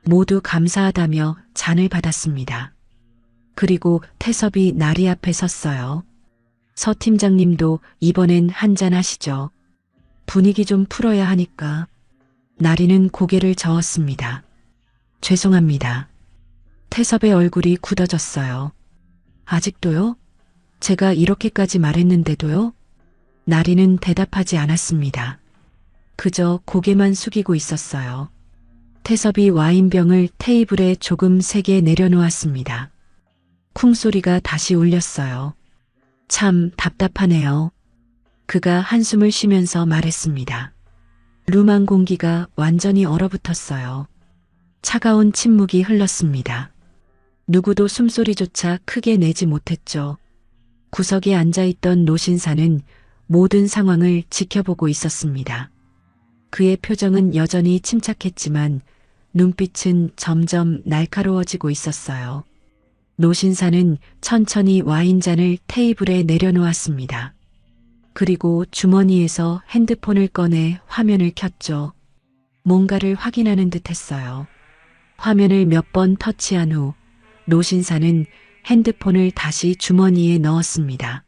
모두 감사하다며 잔을 받았습니다. 그리고 태섭이 나리 앞에 섰어요. 서 팀장님도 이번엔 한잔 하시죠. 분위기 좀 풀어야 하니까. 나리는 고개를 저었습니다. 죄송합니다. 태섭의 얼굴이 굳어졌어요. 아직도요? 제가 이렇게까지 말했는데도요? 나리는 대답하지 않았습니다. 그저 고개만 숙이고 있었어요. 태섭이 와인병을 테이블에 조금 세게 내려놓았습니다. 쿵소리가 다시 울렸어요. 참 답답하네요. 그가 한숨을 쉬면서 말했습니다. 룸안 공기가 완전히 얼어붙었어요. 차가운 침묵이 흘렀습니다. 누구도 숨소리조차 크게 내지 못했죠. 구석에 앉아있던 노신사는 모든 상황을 지켜보고 있었습니다. 그의 표정은 여전히 침착했지만 눈빛은 점점 날카로워지고 있었어요. 노신사는 천천히 와인잔을 테이블에 내려놓았습니다. 그리고 주머니에서 핸드폰을 꺼내 화면을 켰죠. 뭔가를 확인하는 듯 했어요. 화면을 몇 번 터치한 후 노신사는 핸드폰을 다시 주머니에 넣었습니다.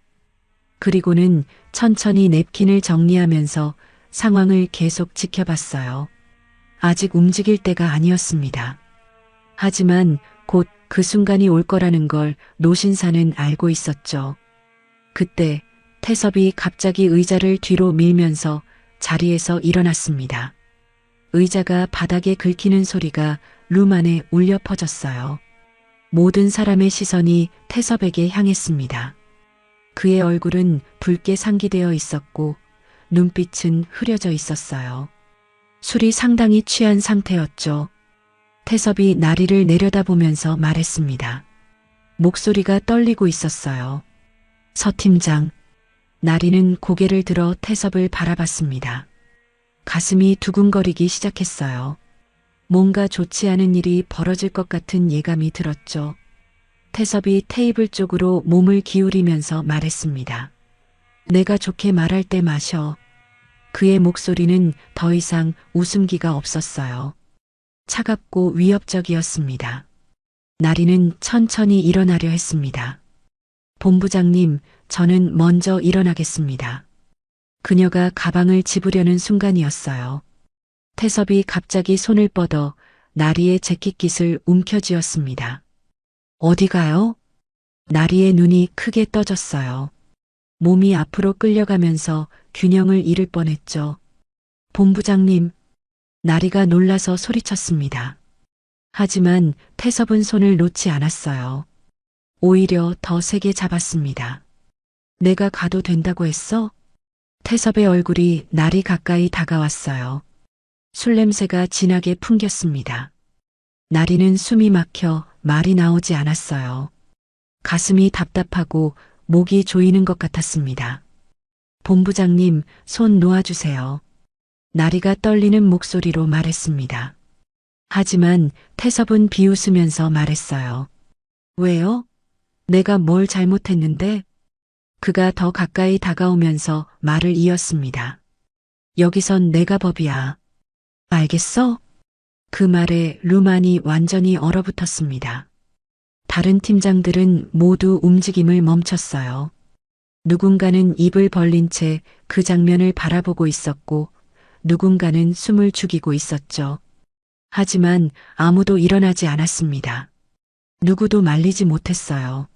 그리고는 천천히 냅킨을 정리하면서 상황을 계속 지켜봤어요. 아직 움직일 때가 아니었습니다. 하지만 곧 그 순간이 올 거라는 걸 노신사는 알고 있었죠. 그때 태섭이 갑자기 의자를 뒤로 밀면서 자리에서 일어났습니다. 의자가 바닥에 긁히는 소리가 룸 안에 울려 퍼졌어요. 모든 사람의 시선이 태섭에게 향했습니다. 그의 얼굴은 붉게 상기되어 있었고 눈빛은 흐려져 있었어요. 술이 상당히 취한 상태였죠. 태섭이 나리를 내려다보면서 말했습니다. 목소리가 떨리고 있었어요. 서 팀장. 나리는 고개를 들어 태섭을 바라봤습니다. 가슴이 두근거리기 시작했어요. 뭔가 좋지 않은 일이 벌어질 것 같은 예감이 들었죠. 태섭이 테이블 쪽으로 몸을 기울이면서 말했습니다. 내가 좋게 말할 때 마셔. 그의 목소리는 더 이상 웃음기가 없었어요. 차갑고 위협적이었습니다. 나리는 천천히 일어나려 했습니다. 본부장님, 저는 먼저 일어나겠습니다. 그녀가 가방을 집으려는 순간이었어요. 태섭이 갑자기 손을 뻗어 나리의 재킷깃을 움켜쥐었습니다. 어디 가요? 나리의 눈이 크게 떠졌어요. 몸이 앞으로 끌려가면서 균형을 잃을 뻔했죠. 본부장님, 나리가 놀라서 소리쳤습니다. 하지만 태섭은 손을 놓지 않았어요. 오히려 더 세게 잡았습니다. 내가 가도 된다고 했어? 태섭의 얼굴이 나리 가까이 다가왔어요. 술 냄새가 진하게 풍겼습니다. 나리는 숨이 막혀 말이 나오지 않았어요. 가슴이 답답하고 목이 조이는 것 같았습니다. 본부장님, 손 놓아주세요. 나리가 떨리는 목소리로 말했습니다. 하지만 태섭은 비웃으면서 말했어요. 왜요? 내가 뭘 잘못했는데? 그가 더 가까이 다가오면서 말을 이었습니다. 여기선 내가 법이야. 알겠어? 그 말에 룸안이 완전히 얼어붙었습니다. 다른 팀장들은 모두 움직임을 멈췄어요. 누군가는 입을 벌린 채 그 장면을 바라보고 있었고 누군가는 숨을 죽이고 있었죠. 하지만 아무도 일어나지 않았습니다. 누구도 말리지 못했어요.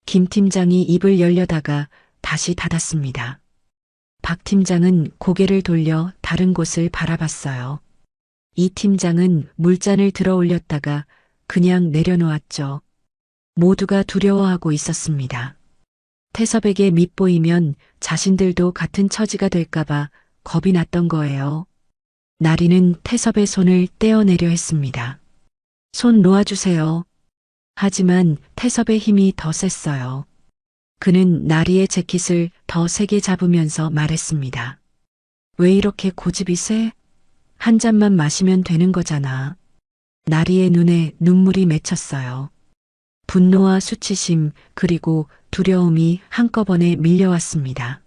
김 팀장이 입을 열려다가 다시 닫았습니다. 박 팀장은 고개를 돌려 다른 곳을 바라봤어요. 이 팀장은 물잔을 들어 올렸다가 그냥 내려놓았죠. 모두가 두려워하고 있었습니다. 태섭에게 밉보이면 자신들도 같은 처지가 될까봐 겁이 났던 거예요. 나리는 태섭의 손을 떼어내려 했습니다. 손 놓아주세요. 하지만 태섭의 힘이 더 셌어요. 그는 나리의 재킷을 더 세게 잡으면서 말했습니다. 왜 이렇게 고집이 세? 한 잔만 마시면 되는 거잖아. 나리의 눈에 눈물이 맺혔어요. 분노와 수치심 그리고 두려움이 한꺼번에 밀려왔습니다.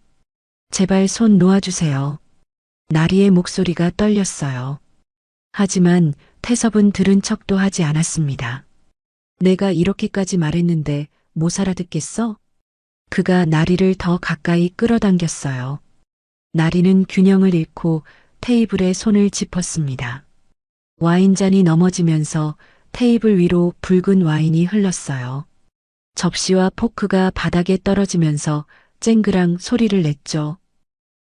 제발 손 놓아주세요. 나리의 목소리가 떨렸어요. 하지만 태섭은 들은 척도 하지 않았습니다. 내가 이렇게까지 말했는데 못 알아듣겠어? 그가 나리를 더 가까이 끌어당겼어요. 나리는 균형을 잃고 테이블에 손을 짚었습니다. 와인잔이 넘어지면서 테이블 위로 붉은 와인이 흘렀어요. 접시와 포크가 바닥에 떨어지면서 쨍그랑 소리를 냈죠.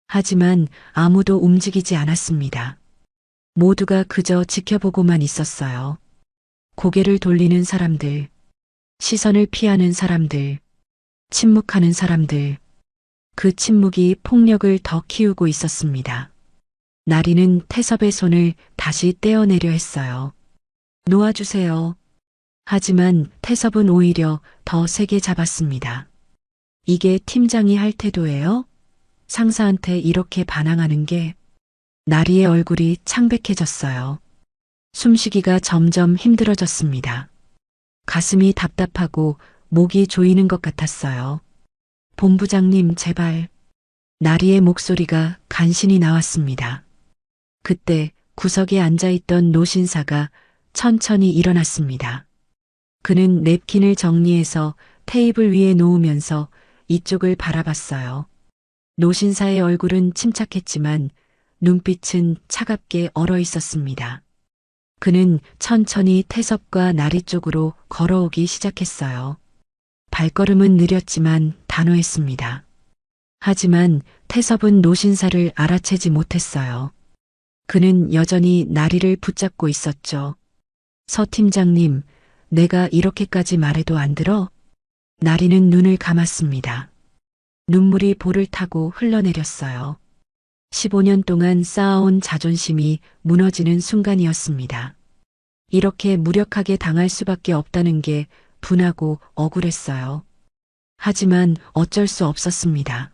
하지만 아무도 움직이지 않았습니다. 모두가 그저 지켜보고만 있었어요. 고개를 돌리는 사람들, 시선을 피하는 사람들, 침묵하는 사람들. 그 침묵이 폭력을 더 키우고 있었습니다. 나리는 태섭의 손을 다시 떼어내려 했어요. 놓아주세요. 하지만 태섭은 오히려 더 세게 잡았습니다. 이게 팀장이 할 태도예요? 상사한테 이렇게 반항하는 게. 나리의 얼굴이 창백해졌어요. 숨쉬기가 점점 힘들어졌습니다. 가슴이 답답하고 목이 조이는 것 같았어요. 본부장님 제발. 나리의 목소리가 간신히 나왔습니다. 그때 구석에 앉아있던 노신사가 천천히 일어났습니다. 그는 냅킨을 정리해서 테이블 위에 놓으면서 이쪽을 바라봤어요. 노신사의 얼굴은 침착했지만 눈빛은 차갑게 얼어 있었습니다. 그는 천천히 태섭과 나리 쪽으로 걸어오기 시작했어요. 발걸음은 느렸지만 단호했습니다. 하지만 태섭은 노신사를 알아채지 못했어요. 그는 여전히 나리를 붙잡고 있었죠. 서 팀장님, 내가 이렇게까지 말해도 안 들어? 나리는 눈을 감았습니다. 눈물이 볼을 타고 흘러내렸어요. 15년 동안 쌓아온 자존심이 무너지는 순간이었습니다. 이렇게 무력하게 당할 수밖에 없다는 게 분하고 억울했어요. 하지만 어쩔 수 없었습니다.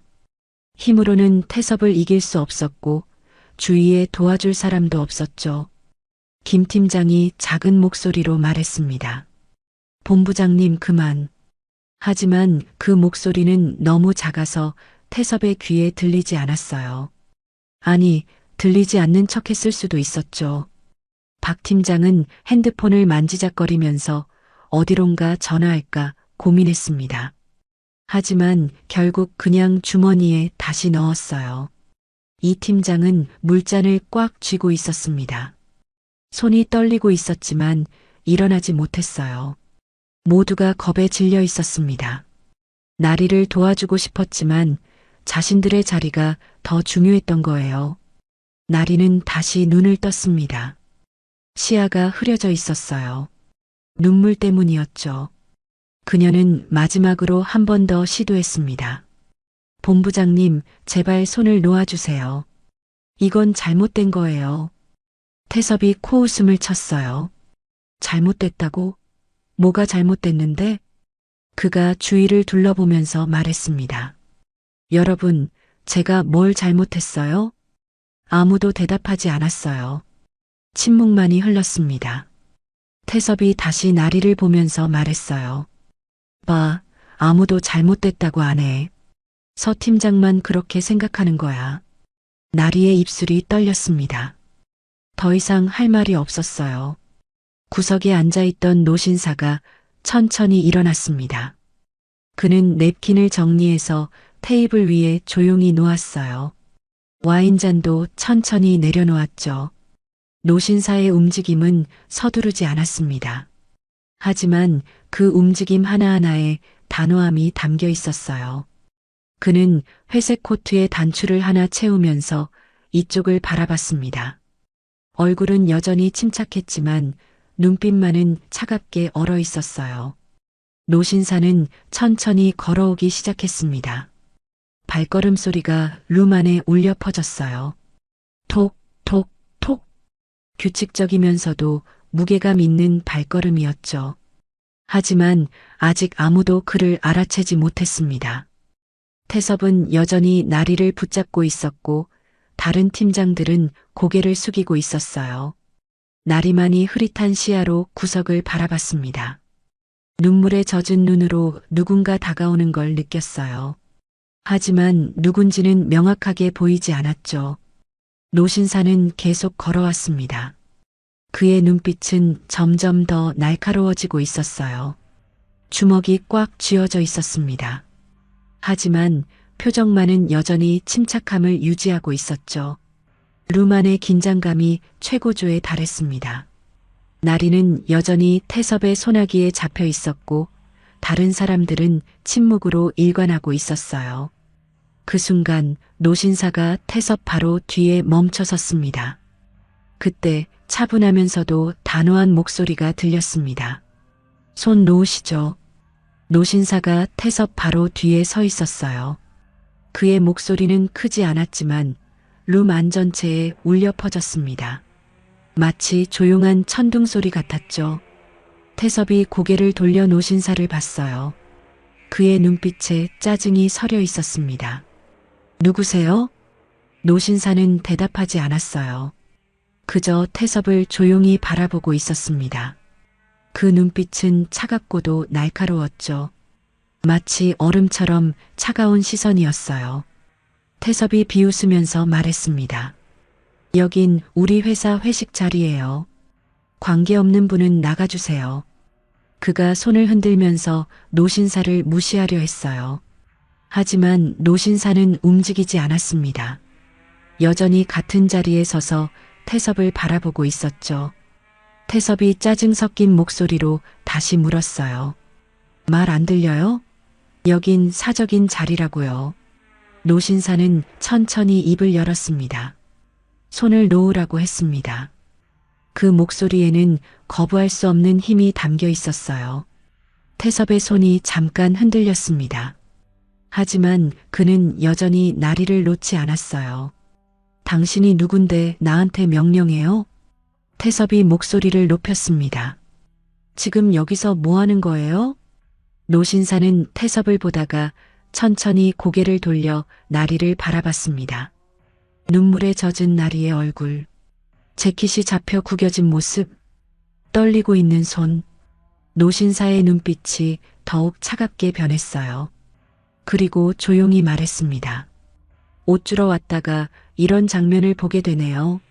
힘으로는 태섭을 이길 수 없었고 주위에 도와줄 사람도 없었죠. 김 팀장이 작은 목소리로 말했습니다. 본부장님 그만. 하지만 그 목소리는 너무 작아서 태섭의 귀에 들리지 않았어요. 아니, 들리지 않는 척 했을 수도 있었죠. 박 팀장은 핸드폰을 만지작거리면서 어디론가 전화할까 고민했습니다. 하지만 결국 그냥 주머니에 다시 넣었어요. 이 팀장은 물잔을 꽉 쥐고 있었습니다. 손이 떨리고 있었지만 일어나지 못했어요. 모두가 겁에 질려 있었습니다. 나리를 도와주고 싶었지만 자신들의 자리가 더 중요했던 거예요. 나리는 다시 눈을 떴습니다. 시야가 흐려져 있었어요. 눈물 때문이었죠. 그녀는 마지막으로 한 번 더 시도했습니다. 본부장님, 제발 손을 놓아주세요. 이건 잘못된 거예요. 태섭이 코웃음을 쳤어요. 잘못됐다고? 뭐가 잘못됐는데? 그가 주위를 둘러보면서 말했습니다. 여러분, 제가 뭘 잘못했어요? 아무도 대답하지 않았어요. 침묵만이 흘렀습니다. 태섭이 다시 나리를 보면서 말했어요. 봐, 아무도 잘못됐다고 안 해. 서 팀장만 그렇게 생각하는 거야. 나리의 입술이 떨렸습니다. 더 이상 할 말이 없었어요. 구석에 앉아있던 노신사가 천천히 일어났습니다. 그는 냅킨을 정리해서 테이블 위에 조용히 놓았어요. 와인잔도 천천히 내려놓았죠. 노신사의 움직임은 서두르지 않았습니다. 하지만 그 움직임 하나하나에 단호함이 담겨 있었어요. 그는 회색 코트에 단추를 하나 채우면서 이쪽을 바라봤습니다. 얼굴은 여전히 침착했지만 눈빛만은 차갑게 얼어 있었어요. 노신사는 천천히 걸어오기 시작했습니다. 발걸음 소리가 룸 안에 울려 퍼졌어요. 톡, 톡, 톡. 규칙적이면서도 무게감 있는 발걸음이었죠. 하지만 아직 아무도 그를 알아채지 못했습니다. 태섭은 여전히 나리를 붙잡고 있었고 다른 팀장들은 고개를 숙이고 있었어요. 나리만이 흐릿한 시야로 구석을 바라봤습니다. 눈물에 젖은 눈으로 누군가 다가오는 걸 느꼈어요. 하지만 누군지는 명확하게 보이지 않았죠. 노신사는 계속 걸어왔습니다. 그의 눈빛은 점점 더 날카로워지고 있었어요. 주먹이 꽉 쥐어져 있었습니다. 하지만 표정만은 여전히 침착함을 유지하고 있었죠. 룸 안의 긴장감이 최고조에 달했습니다. 나리는 여전히 태섭의 소나기에 잡혀 있었고 다른 사람들은 침묵으로 일관하고 있었어요. 그 순간 노신사가 태섭 바로 뒤에 멈춰 섰습니다. 그때 차분하면서도 단호한 목소리가 들렸습니다. 손 놓으시죠. 노신사가 태섭 바로 뒤에 서 있었어요. 그의 목소리는 크지 않았지만 룸 안 전체에 울려 퍼졌습니다. 마치 조용한 천둥 소리 같았죠. 태섭이 고개를 돌려 노신사를 봤어요. 그의 눈빛에 짜증이 서려 있었습니다. 누구세요? 노신사는 대답하지 않았어요. 그저 태섭을 조용히 바라보고 있었습니다. 그 눈빛은 차갑고도 날카로웠죠. 마치 얼음처럼 차가운 시선이었어요. 태섭이 비웃으면서 말했습니다. 여긴 우리 회사 회식 자리예요. 관계없는 분은 나가주세요. 그가 손을 흔들면서 노신사를 무시하려 했어요. 하지만 노신사는 움직이지 않았습니다. 여전히 같은 자리에 서서 태섭을 바라보고 있었죠. 태섭이 짜증 섞인 목소리로 다시 물었어요. 말 안 들려요? 여긴 사적인 자리라고요. 노신사는 천천히 입을 열었습니다. 손을 놓으라고 했습니다. 그 목소리에는 거부할 수 없는 힘이 담겨 있었어요. 태섭의 손이 잠깐 흔들렸습니다. 하지만 그는 여전히 나리를 놓지 않았어요. 당신이 누군데 나한테 명령해요? 태섭이 목소리를 높였습니다. 지금 여기서 뭐 하는 거예요? 노신사는 태섭을 보다가 천천히 고개를 돌려 나리를 바라봤습니다. 눈물에 젖은 나리의 얼굴, 재킷이 잡혀 구겨진 모습, 떨리고 있는 손, 노신사의 눈빛이 더욱 차갑게 변했어요. 그리고 조용히 말했습니다. 옷 주러 왔다가 이런 장면을 보게 되네요.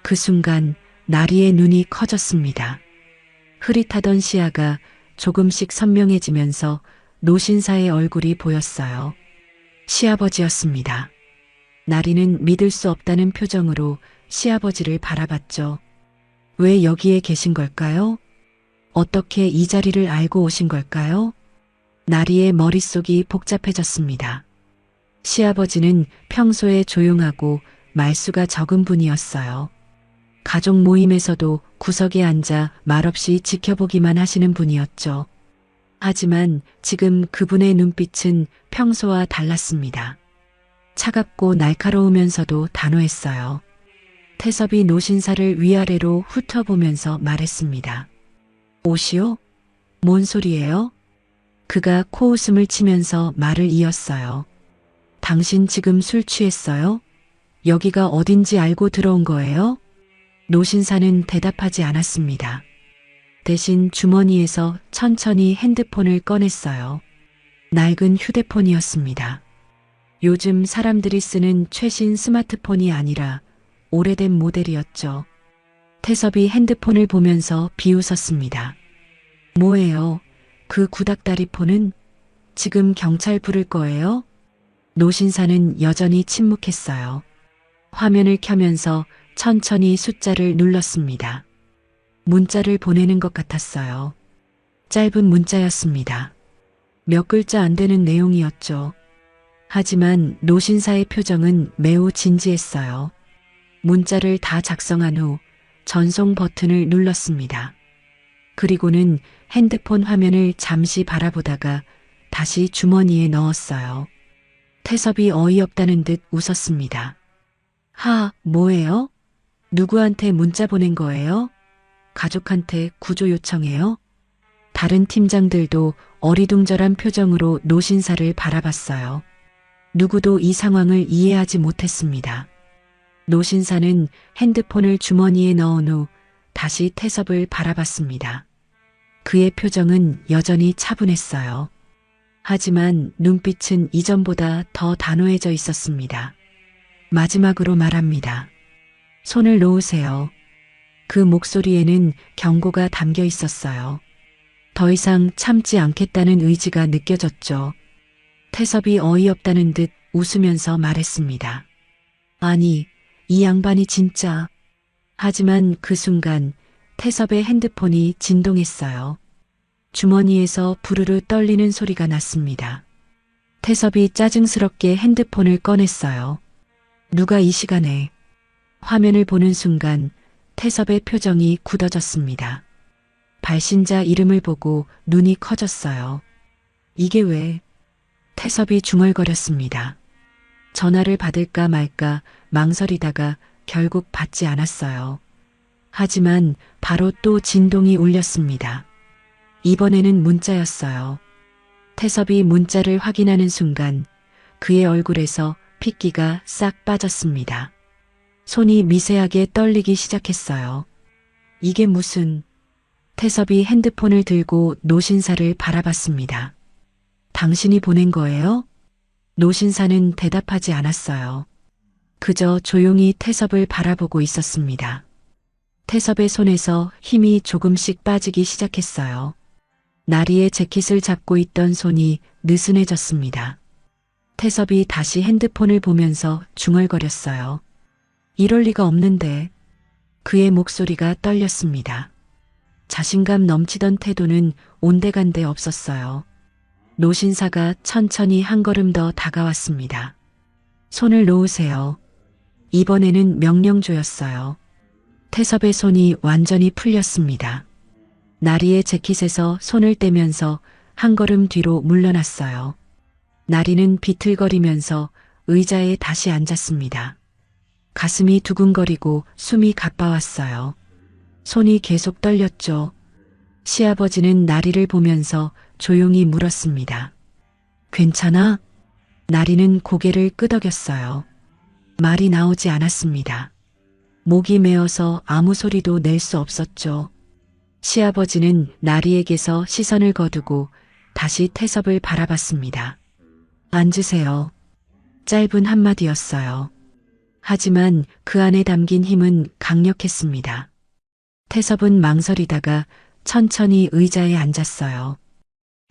그 순간 나리의 눈이 커졌습니다. 흐릿하던 시야가 조금씩 선명해지면서 노신사의 얼굴이 보였어요. 시아버지였습니다. 나리는 믿을 수 없다는 표정으로 시아버지를 바라봤죠. 왜 여기에 계신 걸까요? 어떻게 이 자리를 알고 오신 걸까요? 나리의 머릿속이 복잡해졌습니다. 시아버지는 평소에 조용하고 말수가 적은 분이었어요. 가족 모임에서도 구석에 앉아 말없이 지켜보기만 하시는 분이었죠. 하지만 지금 그분의 눈빛은 평소와 달랐습니다. 차갑고 날카로우면서도 단호했어요. 태섭이 노신사를 위아래로 훑어보면서 말했습니다. 옷이요? 뭔 소리예요? 그가 코웃음을 치면서 말을 이었어요. 당신 지금 술 취했어요? 여기가 어딘지 알고 들어온 거예요? 노신사는 대답하지 않았습니다. 대신 주머니에서 천천히 핸드폰을 꺼냈어요. 낡은 휴대폰이었습니다. 요즘 사람들이 쓰는 최신 스마트폰이 아니라 오래된 모델이었죠. 태섭이 핸드폰을 보면서 비웃었습니다. 뭐예요? 그 구닥다리 폰은 지금 경찰 부를 거예요? 노신사는 여전히 침묵했어요. 화면을 켜면서 천천히 숫자를 눌렀습니다. 문자를 보내는 것 같았어요. 짧은 문자였습니다. 몇 글자 안 되는 내용이었죠. 하지만 노신사의 표정은 매우 진지했어요. 문자를 다 작성한 후 전송 버튼을 눌렀습니다. 그리고는 핸드폰 화면을 잠시 바라보다가 다시 주머니에 넣었어요. 태섭이 어이없다는 듯 웃었습니다. 뭐예요? 누구한테 문자 보낸 거예요? 가족한테 구조 요청해요? 다른 팀장들도 어리둥절한 표정으로 노신사를 바라봤어요. 누구도 이 상황을 이해하지 못했습니다. 노신사는 핸드폰을 주머니에 넣은 후 다시 태섭을 바라봤습니다. 그의 표정은 여전히 차분했어요. 하지만 눈빛은 이전보다 더 단호해져 있었습니다. 마지막으로 말합니다. 손을 놓으세요. 그 목소리에는 경고가 담겨 있었어요. 더 이상 참지 않겠다는 의지가 느껴졌죠. 태섭이 어이없다는 듯 웃으면서 말했습니다. 아니, 이 양반이 진짜. 하지만 그 순간 태섭의 핸드폰이 진동했어요. 주머니에서 부르르 떨리는 소리가 났습니다. 태섭이 짜증스럽게 핸드폰을 꺼냈어요. 누가 이 시간에? 화면을 보는 순간 태섭의 표정이 굳어졌습니다. 발신자 이름을 보고 눈이 커졌어요. 이게 왜? 태섭이 중얼거렸습니다. 전화를 받을까 말까 망설이다가 결국 받지 않았어요. 하지만 바로 또 진동이 울렸습니다. 이번에는 문자였어요. 태섭이 문자를 확인하는 순간 그의 얼굴에서 핏기가 싹 빠졌습니다. 손이 미세하게 떨리기 시작했어요. 이게 무슨... 태섭이 핸드폰을 들고 노신사를 바라봤습니다. 당신이 보낸 거예요? 노신사는 대답하지 않았어요. 그저 조용히 태섭을 바라보고 있었습니다. 태섭의 손에서 힘이 조금씩 빠지기 시작했어요. 나리의 재킷을 잡고 있던 손이 느슨해졌습니다. 태섭이 다시 핸드폰을 보면서 중얼거렸어요. 이럴 리가 없는데. 그의 목소리가 떨렸습니다. 자신감 넘치던 태도는 온데간데 없었어요. 노신사가 천천히 한 걸음 더 다가왔습니다. 손을 놓으세요. 이번에는 명령조였어요. 태섭의 손이 완전히 풀렸습니다. 나리의 재킷에서 손을 떼면서 한 걸음 뒤로 물러났어요. 나리는 비틀거리면서 의자에 다시 앉았습니다. 가슴이 두근거리고 숨이 가빠왔어요. 손이 계속 떨렸죠. 시아버지는 나리를 보면서 조용히 물었습니다. 괜찮아? 나리는 고개를 끄덕였어요. 말이 나오지 않았습니다. 목이 메어서 아무 소리도 낼 수 없었죠. 시아버지는 나리에게서 시선을 거두고 다시 태섭을 바라봤습니다. 앉으세요. 짧은 한마디였어요. 하지만 그 안에 담긴 힘은 강력했습니다. 태섭은 망설이다가 천천히 의자에 앉았어요.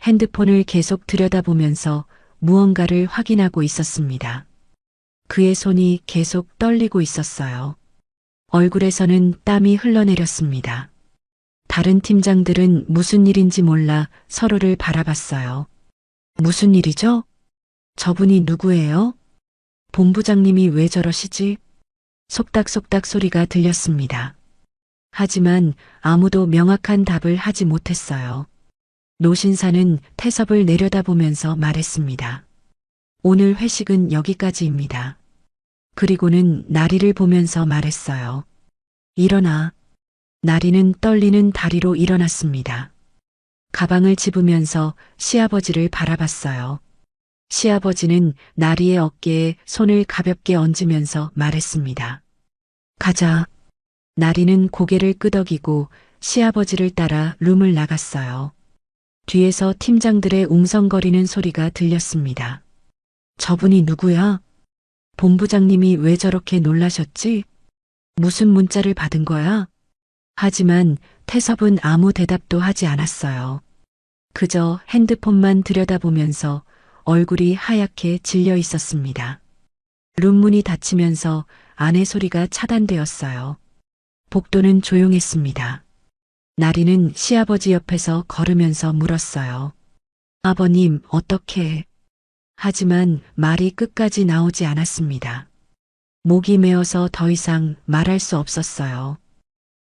핸드폰을 계속 들여다보면서 무언가를 확인하고 있었습니다. 그의 손이 계속 떨리고 있었어요. 얼굴에서는 땀이 흘러내렸습니다. 다른 팀장들은 무슨 일인지 몰라 서로를 바라봤어요. 무슨 일이죠? 저분이 누구예요? 본부장님이 왜 저러시지? 속닥속닥 소리가 들렸습니다. 하지만 아무도 명확한 답을 하지 못했어요. 노신사는 태섭을 내려다보면서 말했습니다. 오늘 회식은 여기까지입니다. 그리고는 나리를 보면서 말했어요. 일어나. 나리는 떨리는 다리로 일어났습니다. 가방을 집으면서 시아버지를 바라봤어요. 시아버지는 나리의 어깨에 손을 가볍게 얹으면서 말했습니다. 가자. 나리는 고개를 끄덕이고 시아버지를 따라 룸을 나갔어요. 뒤에서 팀장들의 웅성거리는 소리가 들렸습니다. 저분이 누구야? 본부장님이 왜 저렇게 놀라셨지? 무슨 문자를 받은 거야? 하지만 태섭은 아무 대답도 하지 않았어요. 그저 핸드폰만 들여다보면서 얼굴이 하얗게 질려 있었습니다. 룸문이 닫히면서 아내 소리가 차단되었어요. 복도는 조용했습니다. 나리는 시아버지 옆에서 걸으면서 물었어요. 아버님, 어떻게? 하지만 말이 끝까지 나오지 않았습니다. 목이 메어서 더 이상 말할 수 없었어요.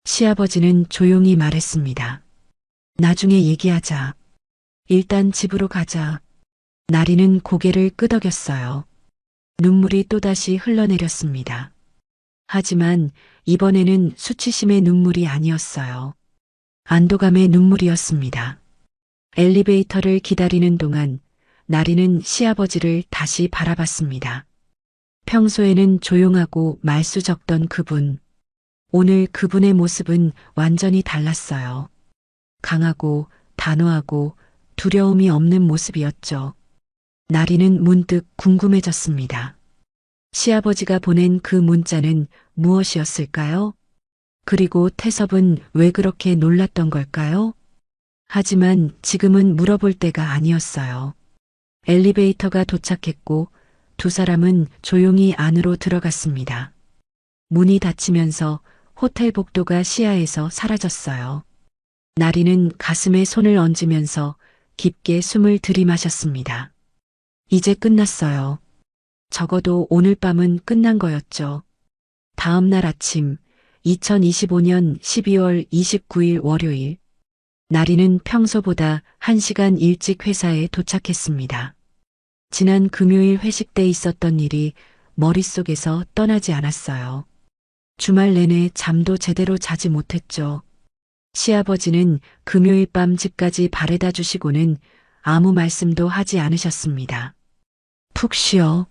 시아버지는 조용히 말했습니다. 나중에 얘기하자. 일단 집으로 가자. 나리는 고개를 끄덕였어요. 눈물이 또다시 흘러내렸습니다. 하지만 이번에는 수치심의 눈물이 아니었어요. 안도감의 눈물이었습니다. 엘리베이터를 기다리는 동안 나리는 시아버지를 다시 바라봤습니다. 평소에는 조용하고 말수 적던 그분. 오늘 그분의 모습은 완전히 달랐어요. 강하고 단호하고 두려움이 없는 모습이었죠. 나리는 문득 궁금해졌습니다. 시아버지가 보낸 그 문자는 무엇이었을까요? 그리고 태섭은 왜 그렇게 놀랐던 걸까요? 하지만 지금은 물어볼 때가 아니었어요. 엘리베이터가 도착했고 두 사람은 조용히 안으로 들어갔습니다. 문이 닫히면서 호텔 복도가 시야에서 사라졌어요. 나리는 가슴에 손을 얹으면서 깊게 숨을 들이마셨습니다. 이제 끝났어요. 적어도 오늘 밤은 끝난 거였죠. 다음 날 아침 2025년 12월 29일 월요일 나리는 평소보다 1시간 일찍 회사에 도착했습니다. 지난 금요일 회식 때 있었던 일이 머릿속에서 떠나지 않았어요. 주말 내내 잠도 제대로 자지 못했죠. 시아버지는 금요일 밤 집까지 바래다 주시고는 아무 말씀도 하지 않으셨습니다. 푹 쉬어.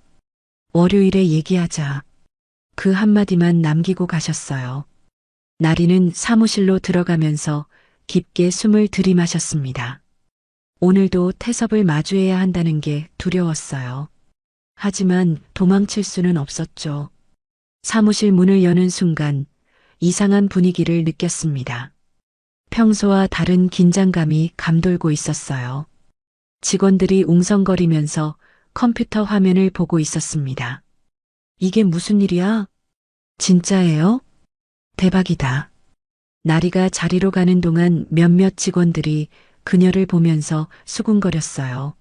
월요일에 얘기하자. 그 한마디만 남기고 가셨어요. 나리는 사무실로 들어가면서 깊게 숨을 들이마셨습니다. 오늘도 태섭을 마주해야 한다는 게 두려웠어요. 하지만 도망칠 수는 없었죠. 사무실 문을 여는 순간 이상한 분위기를 느꼈습니다. 평소와 다른 긴장감이 감돌고 있었어요. 직원들이 웅성거리면서 컴퓨터 화면을 보고 있었습니다. 이게 무슨 일이야? 진짜예요? 대박이다. 나리가 자리로 가는 동안 몇몇 직원들이 그녀를 보면서 수군거렸어요.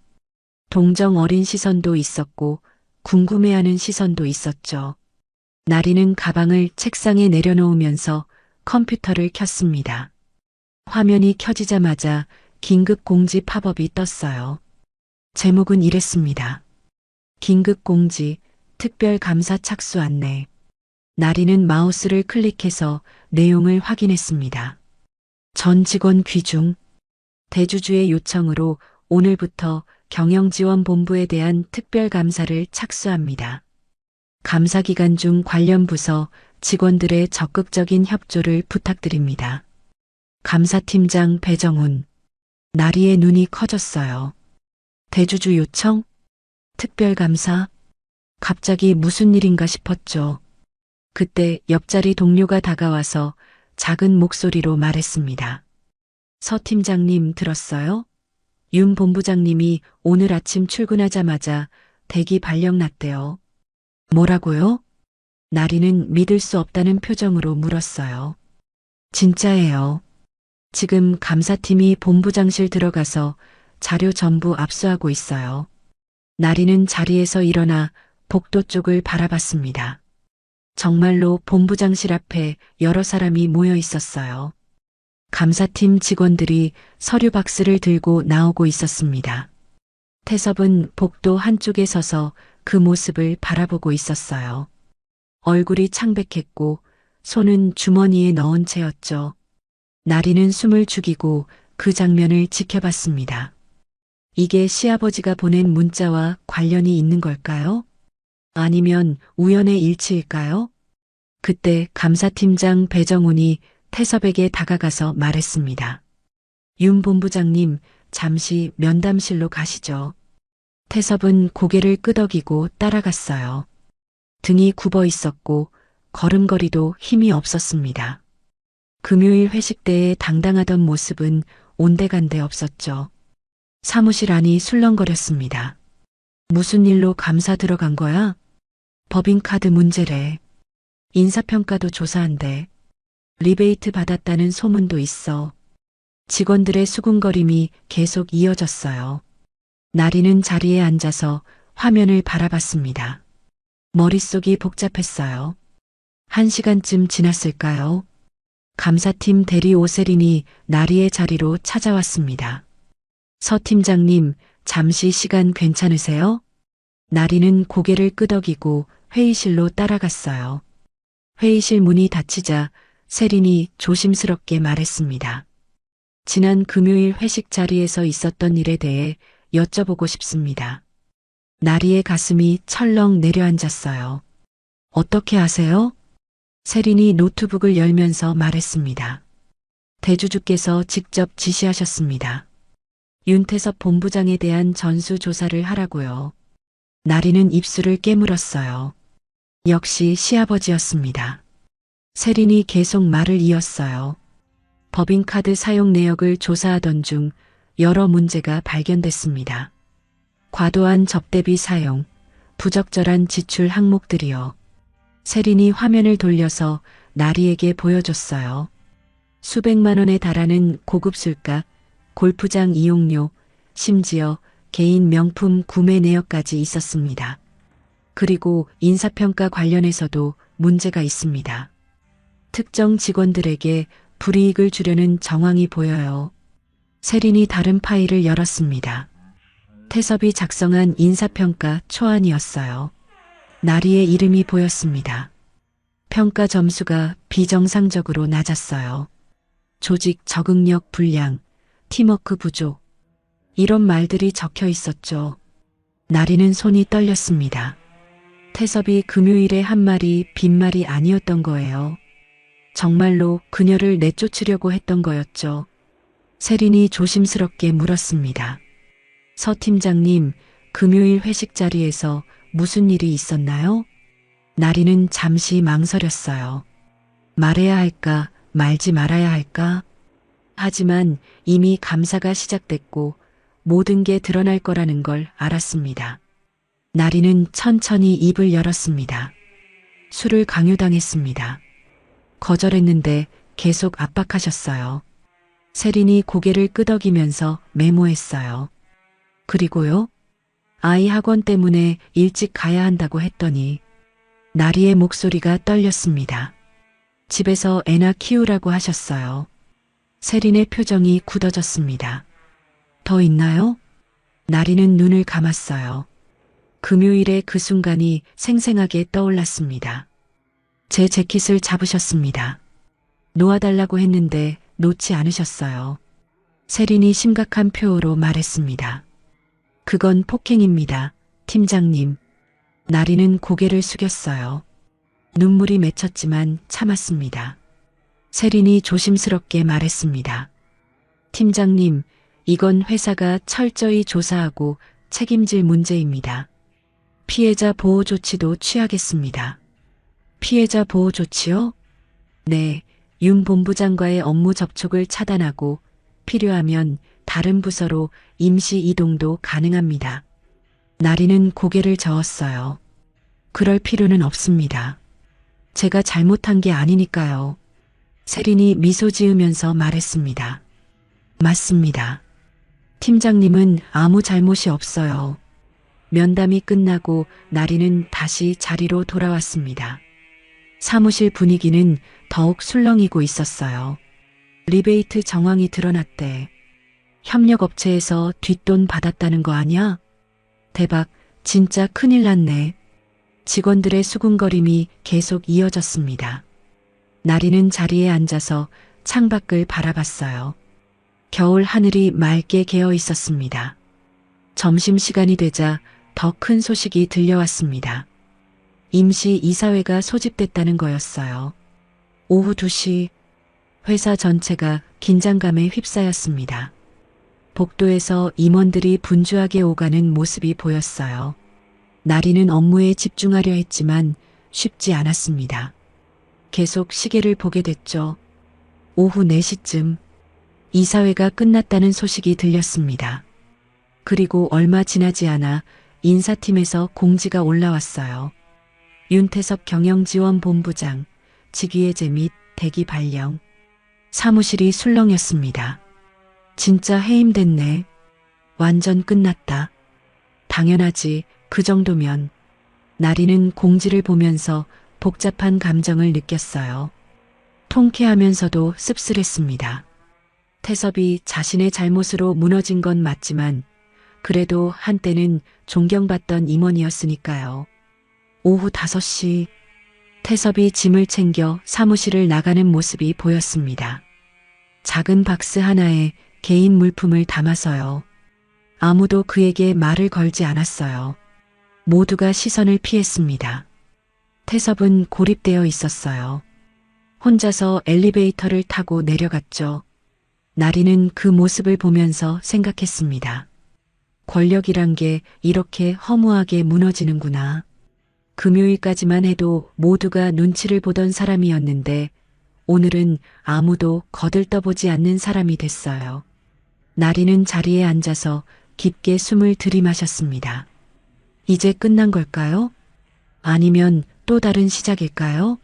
동정 어린 시선도 있었고 궁금해하는 시선도 있었죠. 나리는 가방을 책상에 내려놓으면서 컴퓨터를 켰습니다. 화면이 켜지자마자 긴급 공지 팝업이 떴어요. 제목은 이랬습니다. 긴급 공지, 특별 감사 착수 안내. 나리는 마우스를 클릭해서 내용을 확인했습니다. 전 직원 귀중. 대주주의 요청으로 오늘부터 경영지원본부에 대한 특별 감사를 착수합니다. 감사 기간 중 관련 부서 직원들의 적극적인 협조를 부탁드립니다. 감사팀장 배정훈. 나리의 눈이 커졌어요. 대주주 요청? 특별감사? 갑자기 무슨 일인가 싶었죠. 그때 옆자리 동료가 다가와서 작은 목소리로 말했습니다. 서 팀장님 들었어요? 윤 본부장님이 오늘 아침 출근하자마자 대기 발령 났대요. 뭐라고요? 나리는 믿을 수 없다는 표정으로 물었어요. 진짜예요. 지금 감사팀이 본부장실 들어가서 자료 전부 압수하고 있어요. 나리는 자리에서 일어나 복도 쪽을 바라봤습니다. 정말로 본부장실 앞에 여러 사람이 모여 있었어요. 감사팀 직원들이 서류 박스를 들고 나오고 있었습니다. 태섭은 복도 한쪽에 서서 그 모습을 바라보고 있었어요. 얼굴이 창백했고 손은 주머니에 넣은 채였죠. 나리는 숨을 죽이고 그 장면을 지켜봤습니다. 이게 시아버지가 보낸 문자와 관련이 있는 걸까요? 아니면 우연의 일치일까요? 그때 감사팀장 배정훈이 태섭에게 다가가서 말했습니다. 윤 본부장님, 잠시 면담실로 가시죠. 태섭은 고개를 끄덕이고 따라갔어요. 등이 굽어 있었고 걸음걸이도 힘이 없었습니다. 금요일 회식 때의 당당하던 모습은 온데간데 없었죠. 사무실 안이 술렁거렸습니다. 무슨 일로 감사 들어간 거야? 법인카드 문제래. 인사평가도 조사한대. 리베이트 받았다는 소문도 있어. 직원들의 수군거림이 계속 이어졌어요. 나리는 자리에 앉아서 화면을 바라봤습니다. 머릿속이 복잡했어요. 1시간쯤 지났을까요? 감사팀 대리 오세린이 나리의 자리로 찾아왔습니다. 서 팀장님, 잠시 시간 괜찮으세요? 나리는 고개를 끄덕이고 회의실로 따라갔어요. 회의실 문이 닫히자 세린이 조심스럽게 말했습니다. 지난 금요일 회식 자리에서 있었던 일에 대해 여쭤보고 싶습니다. 나리의 가슴이 철렁 내려앉았어요. 어떻게 아세요? 세린이 노트북을 열면서 말했습니다. 대주주께서 직접 지시하셨습니다. 윤태섭 본부장에 대한 전수조사를 하라고요. 나리는 입술을 깨물었어요. 역시 시아버지였습니다. 세린이 계속 말을 이었어요. 법인카드 사용 내역을 조사하던 중 여러 문제가 발견됐습니다. 과도한 접대비 사용, 부적절한 지출 항목들이요. 세린이 화면을 돌려서 나리에게 보여줬어요. 수백만 원에 달하는 고급 술값, 골프장 이용료, 심지어 개인 명품 구매 내역까지 있었습니다. 그리고 인사평가 관련해서도 문제가 있습니다. 특정 직원들에게 불이익을 주려는 정황이 보여요. 세린이 다른 파일을 열었습니다. 태섭이 작성한 인사평가 초안이었어요. 나리의 이름이 보였습니다. 평가 점수가 비정상적으로 낮았어요. 조직 적응력 불량, 팀워크 부족. 이런 말들이 적혀 있었죠. 나리는 손이 떨렸습니다. 태섭이 금요일에 한 말이 빈말이 아니었던 거예요. 정말로 그녀를 내쫓으려고 했던 거였죠. 세린이 조심스럽게 물었습니다. 서 팀장님, 금요일 회식 자리에서 무슨 일이 있었나요? 나리는 잠시 망설였어요. 말해야 할까, 말지 말아야 할까? 하지만 이미 감사가 시작됐고 모든 게 드러날 거라는 걸 알았습니다. 나리는 천천히 입을 열었습니다. 술을 강요당했습니다. 거절했는데 계속 압박하셨어요. 세린이 고개를 끄덕이면서 메모했어요. 그리고요? 아이 학원 때문에 일찍 가야 한다고 했더니 나리의 목소리가 떨렸습니다. 집에서 애나 키우라고 하셨어요. 세린의 표정이 굳어졌습니다. 더 있나요? 나리는 눈을 감았어요. 금요일의 그 순간이 생생하게 떠올랐습니다. 제 재킷을 잡으셨습니다. 놓아달라고 했는데 놓지 않으셨어요. 세린이 심각한 표호로 말했습니다. 그건 폭행입니다, 팀장님. 나리는 고개를 숙였어요. 눈물이 맺혔지만 참았습니다. 세린이 조심스럽게 말했습니다. 팀장님, 이건 회사가 철저히 조사하고 책임질 문제입니다. 피해자 보호 조치도 취하겠습니다. 피해자 보호 조치요? 네, 윤 본부장과의 업무 접촉을 차단하고 필요하면 다른 부서로 임시 이동도 가능합니다. 나리는 고개를 저었어요. 그럴 필요는 없습니다. 제가 잘못한 게 아니니까요. 세린이 미소 지으면서 말했습니다. 맞습니다. 팀장님은 아무 잘못이 없어요. 면담이 끝나고 나리는 다시 자리로 돌아왔습니다. 사무실 분위기는 더욱 술렁이고 있었어요. 리베이트 정황이 드러났대. 협력업체에서 뒷돈 받았다는 거 아니야? 대박, 진짜 큰일 났네. 직원들의 수군거림이 계속 이어졌습니다. 나리는 자리에 앉아서 창밖을 바라봤어요. 겨울 하늘이 맑게 개어 있었습니다. 점심시간이 되자 더 큰 소식이 들려왔습니다. 임시 이사회가 소집됐다는 거였어요. 오후 2시 회사 전체가 긴장감에 휩싸였습니다. 복도에서 임원들이 분주하게 오가는 모습이 보였어요. 나리는 업무에 집중하려 했지만 쉽지 않았습니다. 계속 시계를 보게 됐죠. 오후 4시쯤 이사회가 끝났다는 소식이 들렸습니다. 그리고 얼마 지나지 않아 인사팀에서 공지가 올라왔어요. 윤태섭 경영지원본부장, 직위해제 및 대기 발령. 사무실이 술렁였습니다. 진짜 해임됐네. 완전 끝났다. 당연하지, 그 정도면. 나리는 공지를 보면서 복잡한 감정을 느꼈어요. 통쾌하면서도 씁쓸했습니다. 태섭이 자신의 잘못으로 무너진 건 맞지만 그래도 한때는 존경받던 임원이었으니까요. 오후 5시 태섭이 짐을 챙겨 사무실을 나가는 모습이 보였습니다. 작은 박스 하나에 개인 물품을 담아서요. 아무도 그에게 말을 걸지 않았어요. 모두가 시선을 피했습니다. 태섭은 고립되어 있었어요. 혼자서 엘리베이터를 타고 내려갔죠. 나리는 그 모습을 보면서 생각했습니다. 권력이란 게 이렇게 허무하게 무너지는구나. 금요일까지만 해도 모두가 눈치를 보던 사람이었는데 오늘은 아무도 거들떠보지 않는 사람이 됐어요. 나리는 자리에 앉아서 깊게 숨을 들이마셨습니다. 이제 끝난 걸까요? 아니면 또 다른 시작일까요?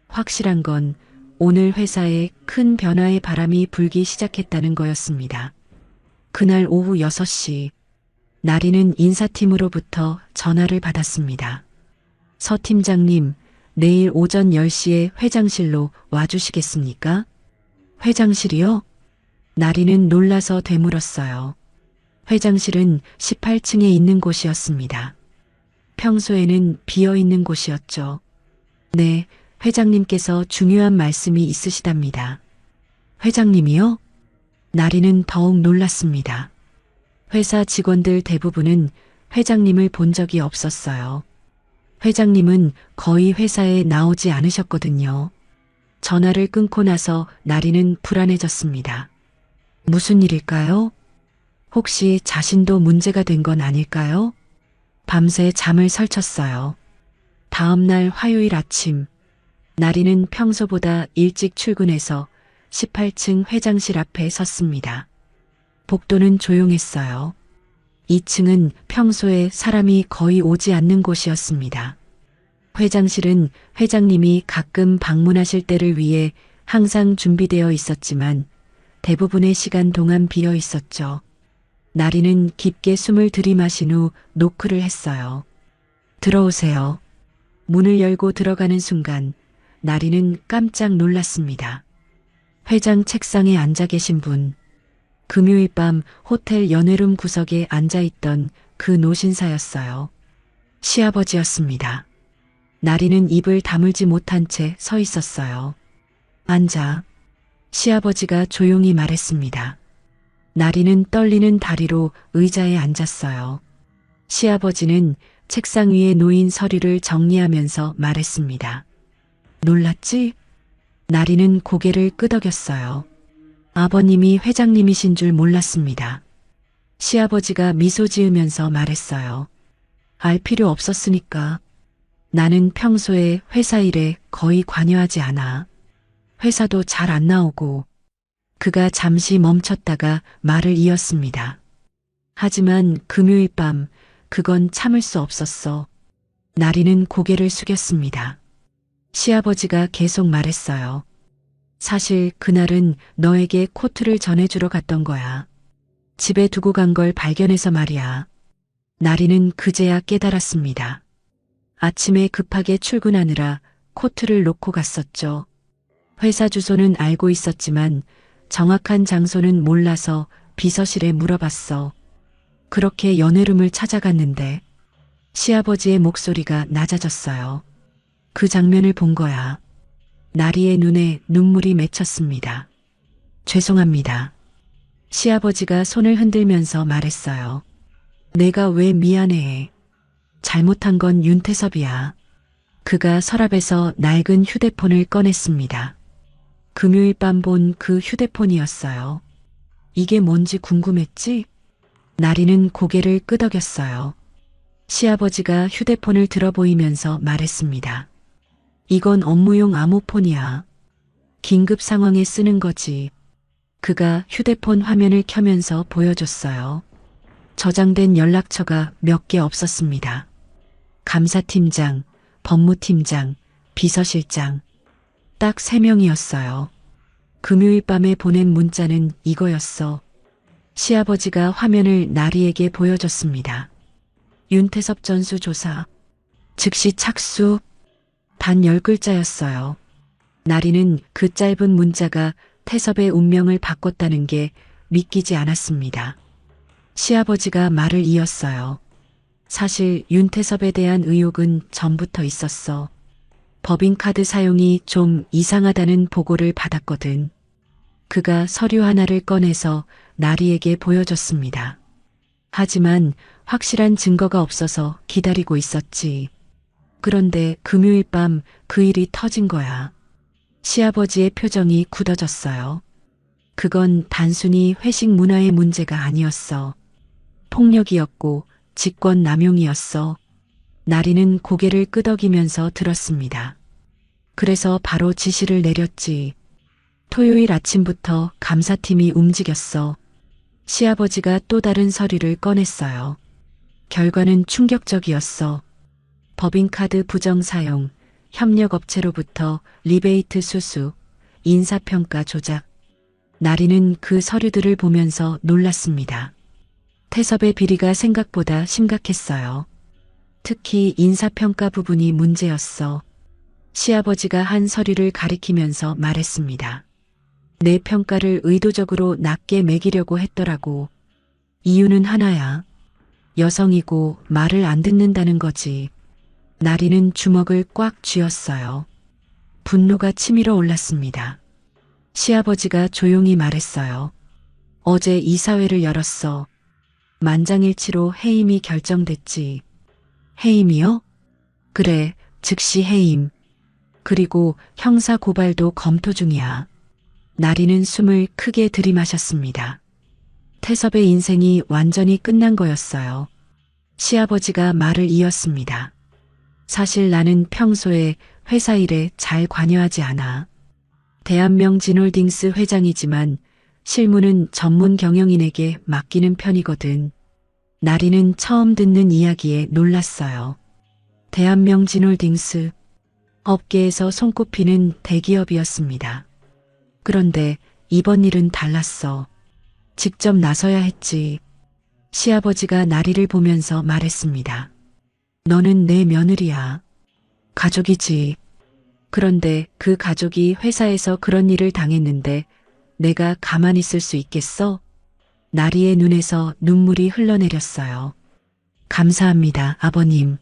확실한 건 오늘 회사에 큰 변화의 바람이 불기 시작했다는 거였습니다. 그날 오후 6시, 나리는 인사팀으로부터 전화를 받았습니다. 서 팀장님, 내일 오전 10시에 회장실로 와주시겠습니까? 회장실이요? 나리는 놀라서 되물었어요. 회장실은 18층에 있는 곳이었습니다. 평소에는 비어있는 곳이었죠. 네, 회장님께서 중요한 말씀이 있으시답니다. 회장님이요? 나리는 더욱 놀랐습니다. 회사 직원들 대부분은 회장님을 본 적이 없었어요. 회장님은 거의 회사에 나오지 않으셨거든요. 전화를 끊고 나서 나리는 불안해졌습니다. 무슨 일일까요? 혹시 자신도 문제가 된 건 아닐까요? 밤새 잠을 설쳤어요. 다음 날 화요일 아침, 나리는 평소보다 일찍 출근해서 18층 회장실 앞에 섰습니다. 복도는 조용했어요. 2층은 평소에 사람이 거의 오지 않는 곳이었습니다. 회장실은 회장님이 가끔 방문하실 때를 위해 항상 준비되어 있었지만 대부분의 시간 동안 비어 있었죠. 나리는 깊게 숨을 들이마신 후 노크를 했어요. 들어오세요. 문을 열고 들어가는 순간 나리는 깜짝 놀랐습니다. 회장 책상에 앉아 계신 분. 금요일 밤 호텔 연회룸 구석에 앉아있던 그 노신사였어요. 시아버지였습니다. 나리는 입을 다물지 못한 채 서 있었어요. 앉아. 시아버지가 조용히 말했습니다. 나리는 떨리는 다리로 의자에 앉았어요. 시아버지는 책상 위에 놓인 서류를 정리하면서 말했습니다. 놀랐지? 나리는 고개를 끄덕였어요. 아버님이 회장님이신 줄 몰랐습니다. 시아버지가 미소 지으면서 말했어요. 알 필요 없었으니까. 나는 평소에 회사 일에 거의 관여하지 않아. 회사도 잘 안 나오고. 그가 잠시 멈췄다가 말을 이었습니다. 하지만 금요일 밤 그건 참을 수 없었어. 나리는 고개를 숙였습니다. 시아버지가 계속 말했어요. 사실 그날은 너에게 코트를 전해주러 갔던 거야. 집에 두고 간 걸 발견해서 말이야. 나리는 그제야 깨달았습니다. 아침에 급하게 출근하느라 코트를 놓고 갔었죠. 회사 주소는 알고 있었지만 정확한 장소는 몰라서 비서실에 물어봤어. 그렇게 연회룸을 찾아갔는데 시아버지의 목소리가 낮아졌어요. 그 장면을 본 거야. 나리의 눈에 눈물이 맺혔습니다. 죄송합니다. 시아버지가 손을 흔들면서 말했어요. 내가 왜 미안해해. 잘못한 건 윤태섭이야. 그가 서랍에서 낡은 휴대폰을 꺼냈습니다. 금요일 밤 본 그 휴대폰이었어요. 이게 뭔지 궁금했지? 나리는 고개를 끄덕였어요. 시아버지가 휴대폰을 들어 보이면서 말했습니다. 이건 업무용 암호폰이야. 긴급 상황에 쓰는 거지. 그가 휴대폰 화면을 켜면서 보여줬어요. 저장된 연락처가 몇 개 없었습니다. 감사팀장, 법무팀장, 비서실장. 딱 3명이었어요. 금요일 밤에 보낸 문자는 이거였어. 시아버지가 화면을 나리에게 보여줬습니다. 윤태섭 전수조사. 즉시 착수. 단 10글자였어요. 나리는 그 짧은 문자가 태섭의 운명을 바꿨다는 게 믿기지 않았습니다. 시아버지가 말을 이었어요. 사실 윤태섭에 대한 의혹은 전부터 있었어. 법인카드 사용이 좀 이상하다는 보고를 받았거든. 그가 서류 하나를 꺼내서 나리에게 보여줬습니다. 하지만 확실한 증거가 없어서 기다리고 있었지. 그런데 금요일 밤 그 일이 터진 거야. 시아버지의 표정이 굳어졌어요. 그건 단순히 회식 문화의 문제가 아니었어. 폭력이었고 직권 남용이었어. 나리는 고개를 끄덕이면서 들었습니다. 그래서 바로 지시를 내렸지. 토요일 아침부터 감사팀이 움직였어. 시아버지가 또 다른 서류를 꺼냈어요. 결과는 충격적이었어. 법인카드 부정 사용, 협력업체로부터 리베이트 수수, 인사평가 조작. 나리는 그 서류들을 보면서 놀랐습니다. 태섭의 비리가 생각보다 심각했어요. 특히 인사평가 부분이 문제였어. 시아버지가 한 서류를 가리키면서 말했습니다. 내 평가를 의도적으로 낮게 매기려고 했더라고. 이유는 하나야. 여성이고 말을 안 듣는다는 거지. 나리는 주먹을 꽉 쥐었어요. 분노가 치밀어 올랐습니다. 시아버지가 조용히 말했어요. 어제 이사회를 열었어. 만장일치로 해임이 결정됐지. 해임이요? 그래, 즉시 해임. 그리고 형사 고발도 검토 중이야. 나리는 숨을 크게 들이마셨습니다. 태섭의 인생이 완전히 끝난 거였어요. 시아버지가 말을 이었습니다. 사실 나는 평소에 회사 일에 잘 관여하지 않아. 대한명진홀딩스 회장이지만 실무는 전문 경영인에게 맡기는 편이거든. 나리는 처음 듣는 이야기에 놀랐어요. 대한명진홀딩스, 업계에서 손꼽히는 대기업이었습니다. 그런데 이번 일은 달랐어. 직접 나서야 했지. 시아버지가 나리를 보면서 말했습니다. 너는 내 며느리야. 가족이지. 그런데 그 가족이 회사에서 그런 일을 당했는데 내가 가만히 있을 수 있겠어? 나리의 눈에서 눈물이 흘러내렸어요. 감사합니다, 아버님.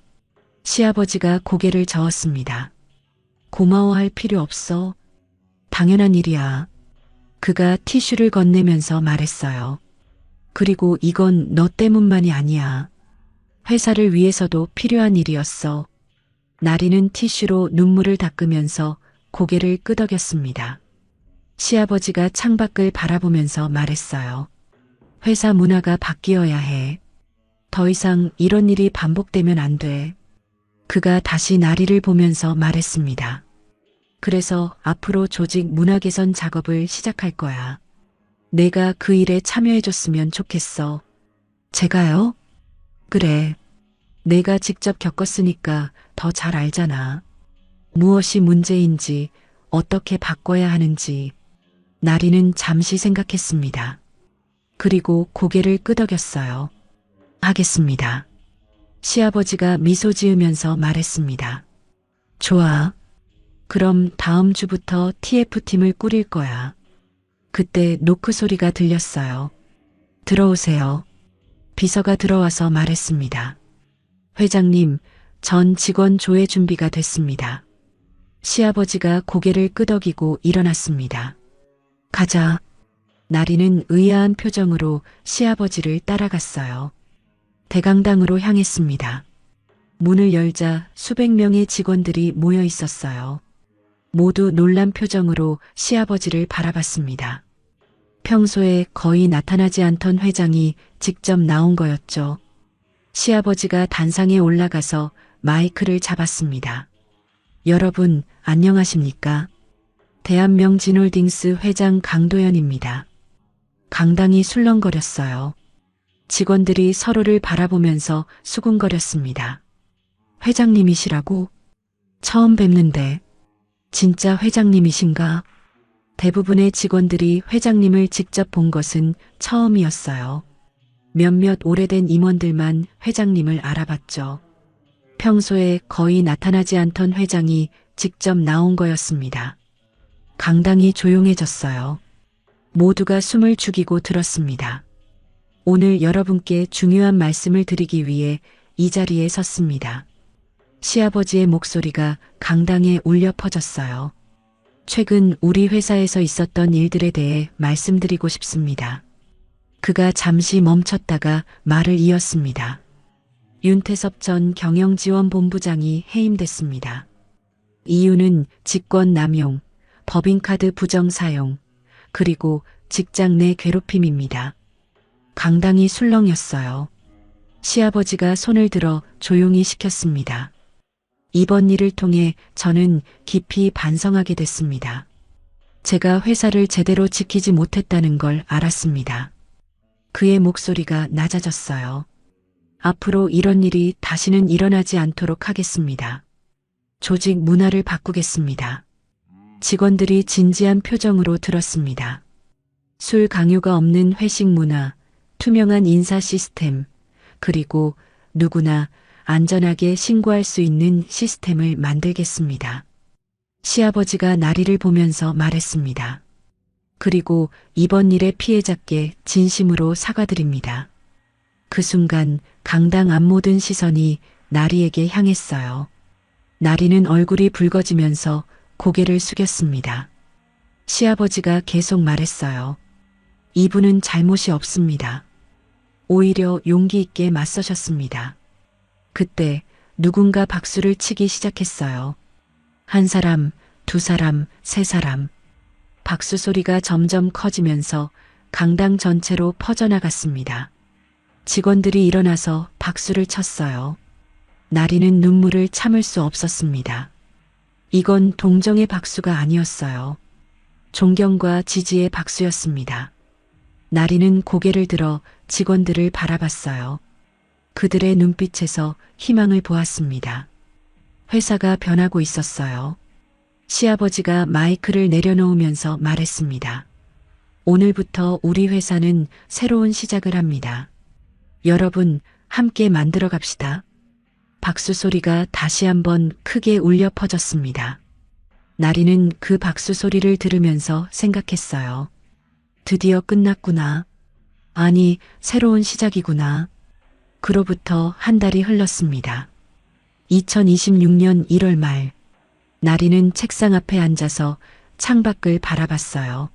시아버지가 고개를 저었습니다. 고마워할 필요 없어. 당연한 일이야. 그가 티슈를 건네면서 말했어요. 그리고 이건 너 때문만이 아니야. 회사를 위해서도 필요한 일이었어. 나리는 티슈로 눈물을 닦으면서 고개를 끄덕였습니다. 시아버지가 창밖을 바라보면서 말했어요. 회사 문화가 바뀌어야 해. 더 이상 이런 일이 반복되면 안 돼. 그가 다시 나리를 보면서 말했습니다. 그래서 앞으로 조직 문화 개선 작업을 시작할 거야. 내가 그 일에 참여해줬으면 좋겠어. 제가요? 그래. 내가 직접 겪었으니까 더 잘 알잖아. 무엇이 문제인지, 어떻게 바꿔야 하는지. 나리는 잠시 생각했습니다. 그리고 고개를 끄덕였어요. 하겠습니다. 시아버지가 미소 지으면서 말했습니다. 좋아. 그럼 다음 주부터 TF팀을 꾸릴 거야. 그때 노크 소리가 들렸어요. 들어오세요. 비서가 들어와서 말했습니다. 회장님, 전 직원 조회 준비가 됐습니다. 시아버지가 고개를 끄덕이고 일어났습니다. 가자. 나리는 의아한 표정으로 시아버지를 따라갔어요. 대강당으로 향했습니다. 문을 열자 수백 명의 직원들이 모여 있었어요. 모두 놀란 표정으로 시아버지를 바라봤습니다. 평소에 거의 나타나지 않던 회장이 직접 나온 거였죠. 시아버지가 단상에 올라가서 마이크를 잡았습니다. 여러분, 안녕하십니까? 대한명진홀딩스 회장 강도연입니다. 강당이 술렁거렸어요. 직원들이 서로를 바라보면서 수군거렸습니다. 회장님이시라고? 처음 뵙는데. 진짜 회장님이신가? 대부분의 직원들이 회장님을 직접 본 것은 처음이었어요. 몇몇 오래된 임원들만 회장님을 알아봤죠. 평소에 거의 나타나지 않던 회장이 직접 나온 거였습니다. 강당이 조용해졌어요. 모두가 숨을 죽이고 들었습니다. 오늘 여러분께 중요한 말씀을 드리기 위해 이 자리에 섰습니다. 시아버지의 목소리가 강당에 울려 퍼졌어요. 최근 우리 회사에서 있었던 일들에 대해 말씀드리고 싶습니다. 그가 잠시 멈췄다가 말을 이었습니다. 윤태섭 전 경영지원본부장이 해임됐습니다. 이유는 직권 남용, 법인카드 부정 사용, 그리고 직장 내 괴롭힘입니다. 강당이 술렁였어요. 시아버지가 손을 들어 조용히 시켰습니다. 이번 일을 통해 저는 깊이 반성하게 됐습니다. 제가 회사를 제대로 지키지 못했다는 걸 알았습니다. 그의 목소리가 낮아졌어요. 앞으로 이런 일이 다시는 일어나지 않도록 하겠습니다. 조직 문화를 바꾸겠습니다. 직원들이 진지한 표정으로 들었습니다. 술 강요가 없는 회식 문화, 투명한 인사 시스템, 그리고 누구나 안전하게 신고할 수 있는 시스템을 만들겠습니다. 시아버지가 나리를 보면서 말했습니다. 그리고 이번 일의 피해자께 진심으로 사과드립니다. 그 순간 강당 앞 모든 시선이 나리에게 향했어요. 나리는 얼굴이 붉어지면서 고개를 숙였습니다. 시아버지가 계속 말했어요. 이분은 잘못이 없습니다. 오히려 용기 있게 맞서셨습니다. 그때 누군가 박수를 치기 시작했어요. 한 사람, 두 사람, 세 사람. 박수 소리가 점점 커지면서 강당 전체로 퍼져나갔습니다. 직원들이 일어나서 박수를 쳤어요. 나리는 눈물을 참을 수 없었습니다. 이건 동정의 박수가 아니었어요. 존경과 지지의 박수였습니다. 나리는 고개를 들어 직원들을 바라봤어요. 그들의 눈빛에서 희망을 보았습니다. 회사가 변하고 있었어요. 시아버지가 마이크를 내려놓으면서 말했습니다. 오늘부터 우리 회사는 새로운 시작을 합니다. 여러분, 함께 만들어 갑시다. 박수 소리가 다시 한번 크게 울려 퍼졌습니다. 나리는 그 박수 소리를 들으면서 생각했어요. 드디어 끝났구나. 아니, 새로운 시작이구나. 그로부터 한 달이 흘렀습니다. 2026년 1월 말, 나리는 책상 앞에 앉아서 창밖을 바라봤어요.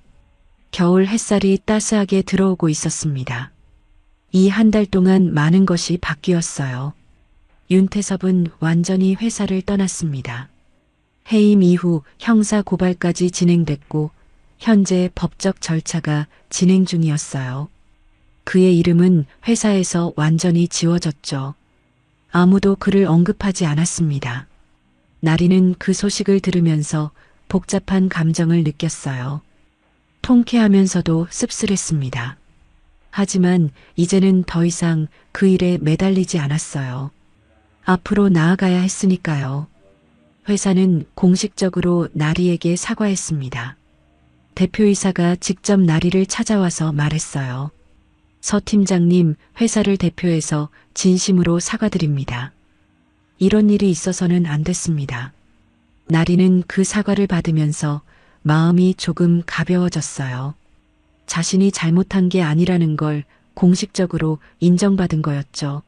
겨울 햇살이 따스하게 들어오고 있었습니다. 이 한 달 동안 많은 것이 바뀌었어요. 윤태섭은 완전히 회사를 떠났습니다. 해임 이후 형사 고발까지 진행됐고 현재 법적 절차가 진행 중이었어요. 그의 이름은 회사에서 완전히 지워졌죠. 아무도 그를 언급하지 않았습니다. 나리는 그 소식을 들으면서 복잡한 감정을 느꼈어요. 통쾌하면서도 씁쓸했습니다. 하지만 이제는 더 이상 그 일에 매달리지 않았어요. 앞으로 나아가야 했으니까요. 회사는 공식적으로 나리에게 사과했습니다. 대표이사가 직접 나리를 찾아와서 말했어요. 서 팀장님, 회사를 대표해서 진심으로 사과드립니다. 이런 일이 있어서는 안 됐습니다. 나리는 그 사과를 받으면서 마음이 조금 가벼워졌어요. 자신이 잘못한 게 아니라는 걸 공식적으로 인정받은 거였죠.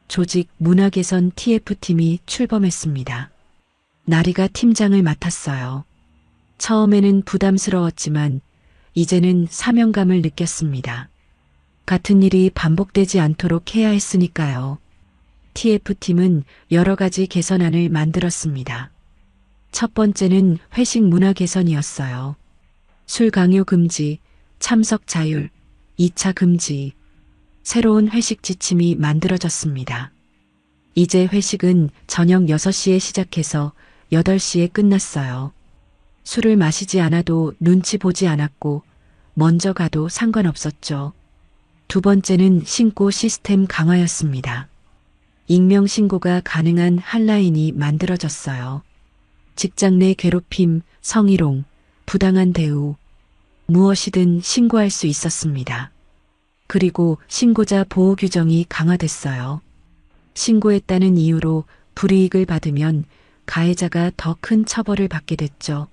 조직 문화 개선 TF팀이 출범했습니다. 나리가 팀장을 맡았어요. 처음에는 부담스러웠지만 이제는 사명감을 느꼈습니다. 같은 일이 반복되지 않도록 해야 했으니까요. TF팀은 여러 가지 개선안을 만들었습니다. 첫 번째는 회식 문화 개선이었어요. 술 강요 금지, 참석 자율, 2차 금지, 새로운 회식 지침이 만들어졌습니다. 이제 회식은 저녁 6시에 시작해서 8시에 끝났어요. 술을 마시지 않아도 눈치 보지 않았고 먼저 가도 상관없었죠. 두 번째는 신고 시스템 강화였습니다. 익명 신고가 가능한 핫라인이 만들어졌어요. 직장 내 괴롭힘, 성희롱, 부당한 대우, 무엇이든 신고할 수 있었습니다. 그리고 신고자 보호 규정이 강화됐어요. 신고했다는 이유로 불이익을 받으면 가해자가 더 큰 처벌을 받게 됐죠.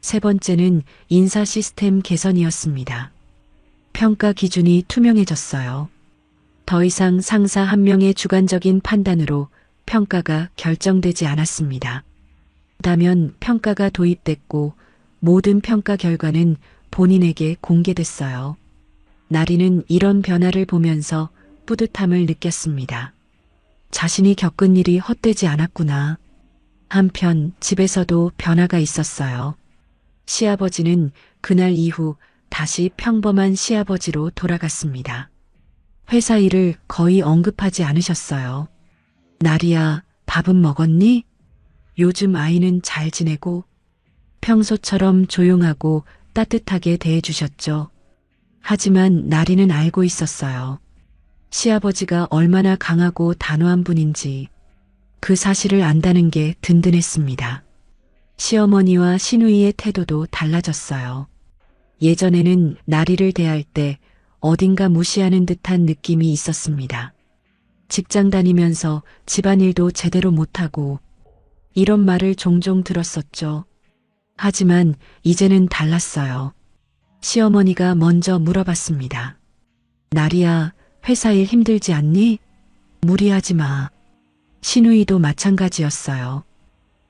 세 번째는 인사 시스템 개선이었습니다. 평가 기준이 투명해졌어요. 더 이상 상사 한 명의 주관적인 판단으로 평가가 결정되지 않았습니다. 다면 평가가 도입됐고 모든 평가 결과는 본인에게 공개됐어요. 나리는 이런 변화를 보면서 뿌듯함을 느꼈습니다. 자신이 겪은 일이 헛되지 않았구나. 한편 집에서도 변화가 있었어요. 시아버지는 그날 이후 다시 평범한 시아버지로 돌아갔습니다. 회사 일을 거의 언급하지 않으셨어요. 나리야, 밥은 먹었니? 요즘 아이는 잘 지내고? 평소처럼 조용하고 따뜻하게 대해주셨죠. 하지만 나리는 알고 있었어요. 시아버지가 얼마나 강하고 단호한 분인지 그 사실을 안다는 게 든든했습니다. 시어머니와 시누이의 태도도 달라졌어요. 예전에는 나리를 대할 때 어딘가 무시하는 듯한 느낌이 있었습니다. 직장 다니면서 집안일도 제대로 못하고 이런 말을 종종 들었었죠. 하지만 이제는 달랐어요. 시어머니가 먼저 물어봤습니다. 나리야, 회사 일 힘들지 않니? 무리하지 마. 시누이도 마찬가지였어요.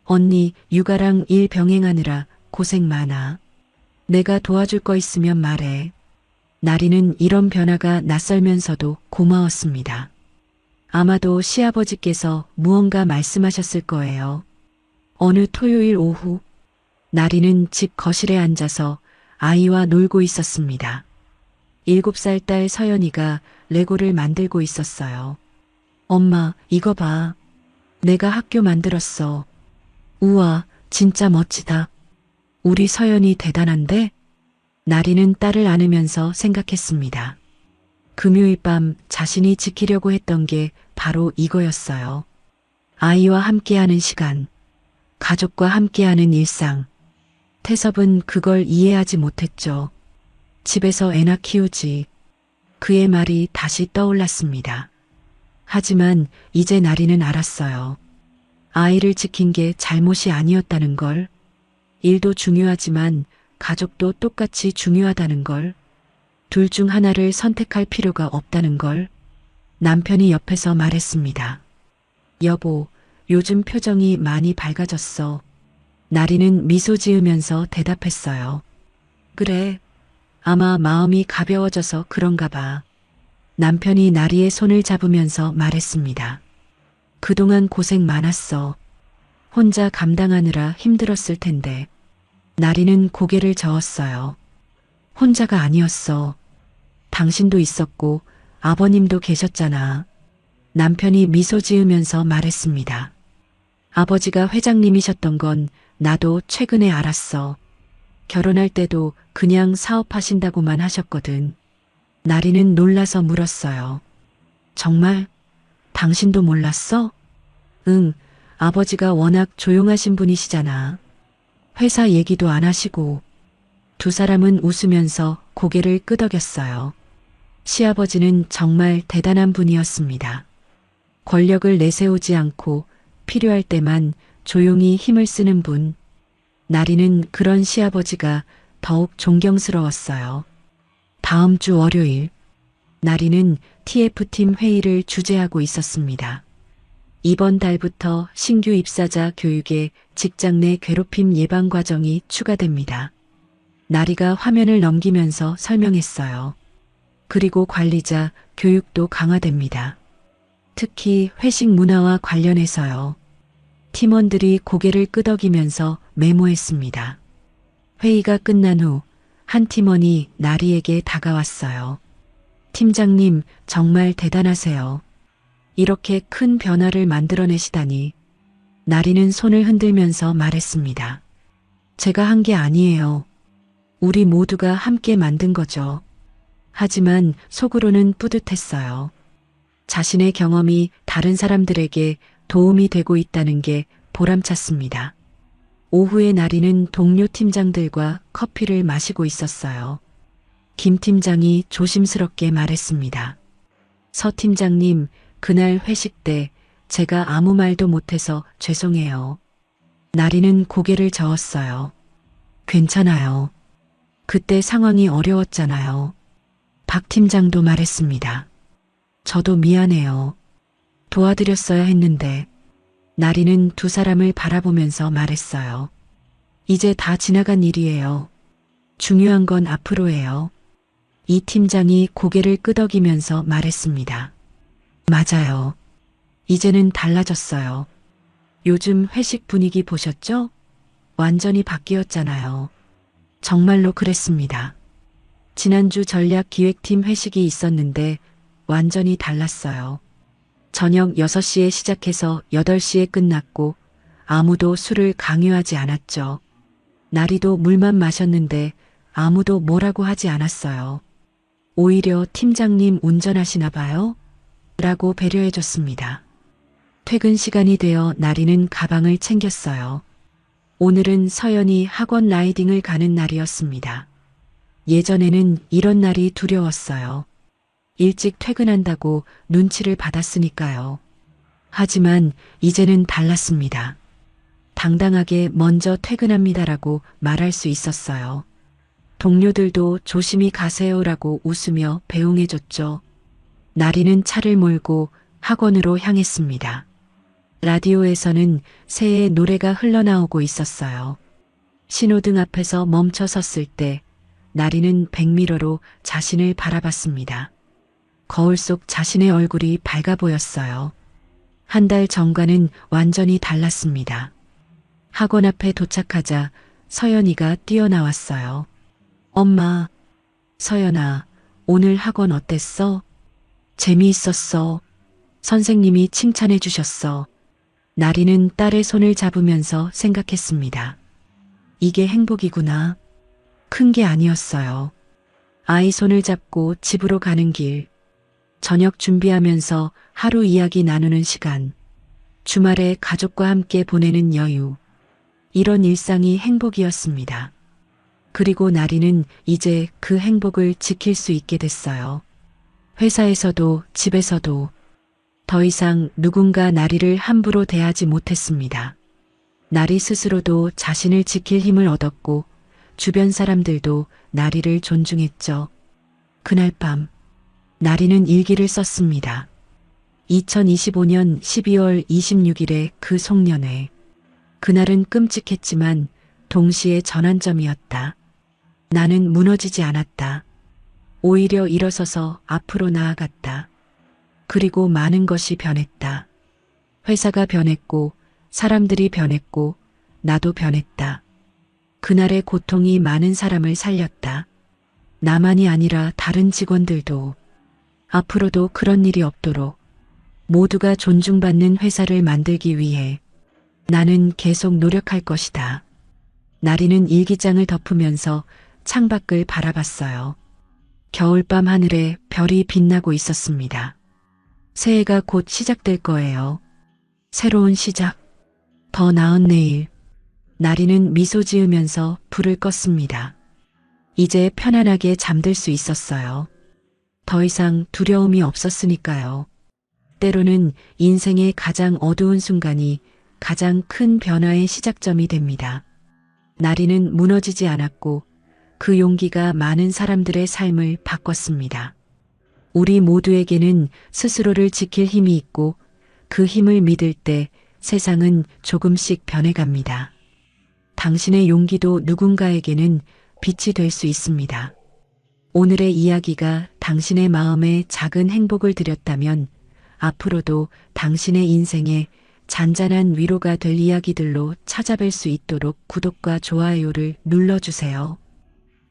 언니, 육아랑 일 병행하느라 고생 많아. 내가 도와줄 거 있으면 말해. 나리는 이런 변화가 낯설면서도 고마웠습니다. 아마도 시아버지께서 무언가 말씀하셨을 거예요. 어느 토요일 오후, 나리는 집 거실에 앉아서 아이와 놀고 있었습니다. 7살 딸 서연이가 레고를 만들고 있었어요. 엄마, 이거 봐. 내가 학교 만들었어. 우와, 진짜 멋지다. 우리 서연이 대단한데? 나리는 딸을 안으면서 생각했습니다. 금요일 밤 자신이 지키려고 했던 게 바로 이거였어요. 아이와 함께하는 시간, 가족과 함께하는 일상. 태섭은 그걸 이해하지 못했죠. 집에서 애나 키우지. 그의 말이 다시 떠올랐습니다. 하지만 이제 나리는 알았어요. 아이를 지킨 게 잘못이 아니었다는 걸. 일도 중요하지만 가족도 똑같이 중요하다는 걸. 둘 중 하나를 선택할 필요가 없다는 걸. 남편이 옆에서 말했습니다. 여보, 요즘 표정이 많이 밝아졌어. 나리는 미소 지으면서 대답했어요. 그래, 아마 마음이 가벼워져서 그런가 봐. 남편이 나리의 손을 잡으면서 말했습니다. 그동안 고생 많았어. 혼자 감당하느라 힘들었을 텐데. 나리는 고개를 저었어요. 혼자가 아니었어. 당신도 있었고 아버님도 계셨잖아. 남편이 미소 지으면서 말했습니다. 아버지가 회장님이셨던 건 나도 최근에 알았어. 결혼할 때도 그냥 사업하신다고만 하셨거든. 나리는 놀라서 물었어요. 정말? 당신도 몰랐어? 응, 아버지가 워낙 조용하신 분이시잖아. 회사 얘기도 안 하시고. 두 사람은 웃으면서 고개를 끄덕였어요. 시아버지는 정말 대단한 분이었습니다. 권력을 내세우지 않고 필요할 때만 조용히 힘을 쓰는 분. 나리는 그런 시아버지가 더욱 존경스러웠어요. 다음 주 월요일, 나리는 TF팀 회의를 주재하고 있었습니다. 이번 달부터 신규 입사자 교육에 직장 내 괴롭힘 예방 과정이 추가됩니다. 나리가 화면을 넘기면서 설명했어요. 그리고 관리자 교육도 강화됩니다. 특히 회식 문화와 관련해서요. 팀원들이 고개를 끄덕이면서 메모했습니다. 회의가 끝난 후 한 팀원이 나리에게 다가왔어요. 팀장님, 정말 대단하세요. 이렇게 큰 변화를 만들어내시다니. 나리는 손을 흔들면서 말했습니다. 제가 한 게 아니에요. 우리 모두가 함께 만든 거죠. 하지만 속으로는 뿌듯했어요. 자신의 경험이 다른 사람들에게 도움이 되고 있다는 게 보람찼습니다. 오후에 나리는 동료 팀장들과 커피를 마시고 있었어요. 김 팀장이 조심스럽게 말했습니다. 서 팀장님, 그날 회식 때 제가 아무 말도 못해서 죄송해요. 나리는 고개를 저었어요. 괜찮아요. 그때 상황이 어려웠잖아요. 박 팀장도 말했습니다. 저도 미안해요. 도와드렸어야 했는데. 나리는 두 사람을 바라보면서 말했어요. 이제 다 지나간 일이에요. 중요한 건 앞으로예요. 이 팀장이 고개를 끄덕이면서 말했습니다. 맞아요. 이제는 달라졌어요. 요즘 회식 분위기 보셨죠? 완전히 바뀌었잖아요. 정말로 그랬습니다. 지난주 전략기획팀 회식이 있었는데 완전히 달랐어요. 저녁 6시에 시작해서 8시에 끝났고 아무도 술을 강요하지 않았죠. 나리도 물만 마셨는데 아무도 뭐라고 하지 않았어요. 오히려 팀장님 운전하시나 봐요? 라고 배려해줬습니다. 퇴근 시간이 되어 나리는 가방을 챙겼어요. 오늘은 서연이 학원 라이딩을 가는 날이었습니다. 예전에는 이런 날이 두려웠어요. 일찍 퇴근한다고 눈치를 받았으니까요. 하지만 이제는 달랐습니다. 당당하게 먼저 퇴근합니다라고 말할 수 있었어요. 동료들도 조심히 가세요라고 웃으며 배웅해줬죠. 나리는 차를 몰고 학원으로 향했습니다. 라디오에서는 새해 노래가 흘러나오고 있었어요. 신호등 앞에서 멈춰 섰을 때 나리는 백미러로 자신을 바라봤습니다. 거울 속 자신의 얼굴이 밝아 보였어요. 한 달 전과는 완전히 달랐습니다. 학원 앞에 도착하자 서연이가 뛰어나왔어요. 엄마, 서연아, 오늘 학원 어땠어? 재미있었어. 선생님이 칭찬해 주셨어. 나리는 딸의 손을 잡으면서 생각했습니다. 이게 행복이구나. 큰 게 아니었어요. 아이 손을 잡고 집으로 가는 길. 저녁 준비하면서 하루 이야기 나누는 시간. 주말에 가족과 함께 보내는 여유. 이런 일상이 행복이었습니다. 그리고 나리는 이제 그 행복을 지킬 수 있게 됐어요. 회사에서도 집에서도 더 이상 누군가 나리를 함부로 대하지 못했습니다. 나리 스스로도 자신을 지킬 힘을 얻었고 주변 사람들도 나리를 존중했죠. 그날 밤 나리는 일기를 썼습니다. 2025년 12월 26일의 그 송년회. 그날은 끔찍했지만 동시에 전환점이었다. 나는 무너지지 않았다. 오히려 일어서서 앞으로 나아갔다. 그리고 많은 것이 변했다. 회사가 변했고 사람들이 변했고 나도 변했다. 그날의 고통이 많은 사람을 살렸다. 나만이 아니라 다른 직원들도. 앞으로도 그런 일이 없도록 모두가 존중받는 회사를 만들기 위해 나는 계속 노력할 것이다. 나리는 일기장을 덮으면서 창밖을 바라봤어요. 겨울밤 하늘에 별이 빛나고 있었습니다. 새해가 곧 시작될 거예요. 새로운 시작, 더 나은 내일. 나리는 미소 지으면서 불을 껐습니다. 이제 편안하게 잠들 수 있었어요. 더 이상 두려움이 없었으니까요. 때로는 인생의 가장 어두운 순간이 가장 큰 변화의 시작점이 됩니다. 나리는 무너지지 않았고 그 용기가 많은 사람들의 삶을 바꿨습니다. 우리 모두에게는 스스로를 지킬 힘이 있고 그 힘을 믿을 때 세상은 조금씩 변해갑니다. 당신의 용기도 누군가에게는 빛이 될 수 있습니다. 오늘의 이야기가 당신의 마음에 작은 행복을 드렸다면 앞으로도 당신의 인생에 잔잔한 위로가 될 이야기들로 찾아뵐 수 있도록 구독과 좋아요를 눌러주세요.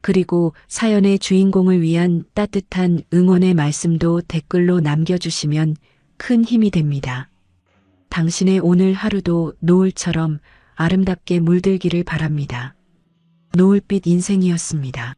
그리고 사연의 주인공을 위한 따뜻한 응원의 말씀도 댓글로 남겨주시면 큰 힘이 됩니다. 당신의 오늘 하루도 노을처럼 아름답게 물들기를 바랍니다. 노을빛 인생이었습니다.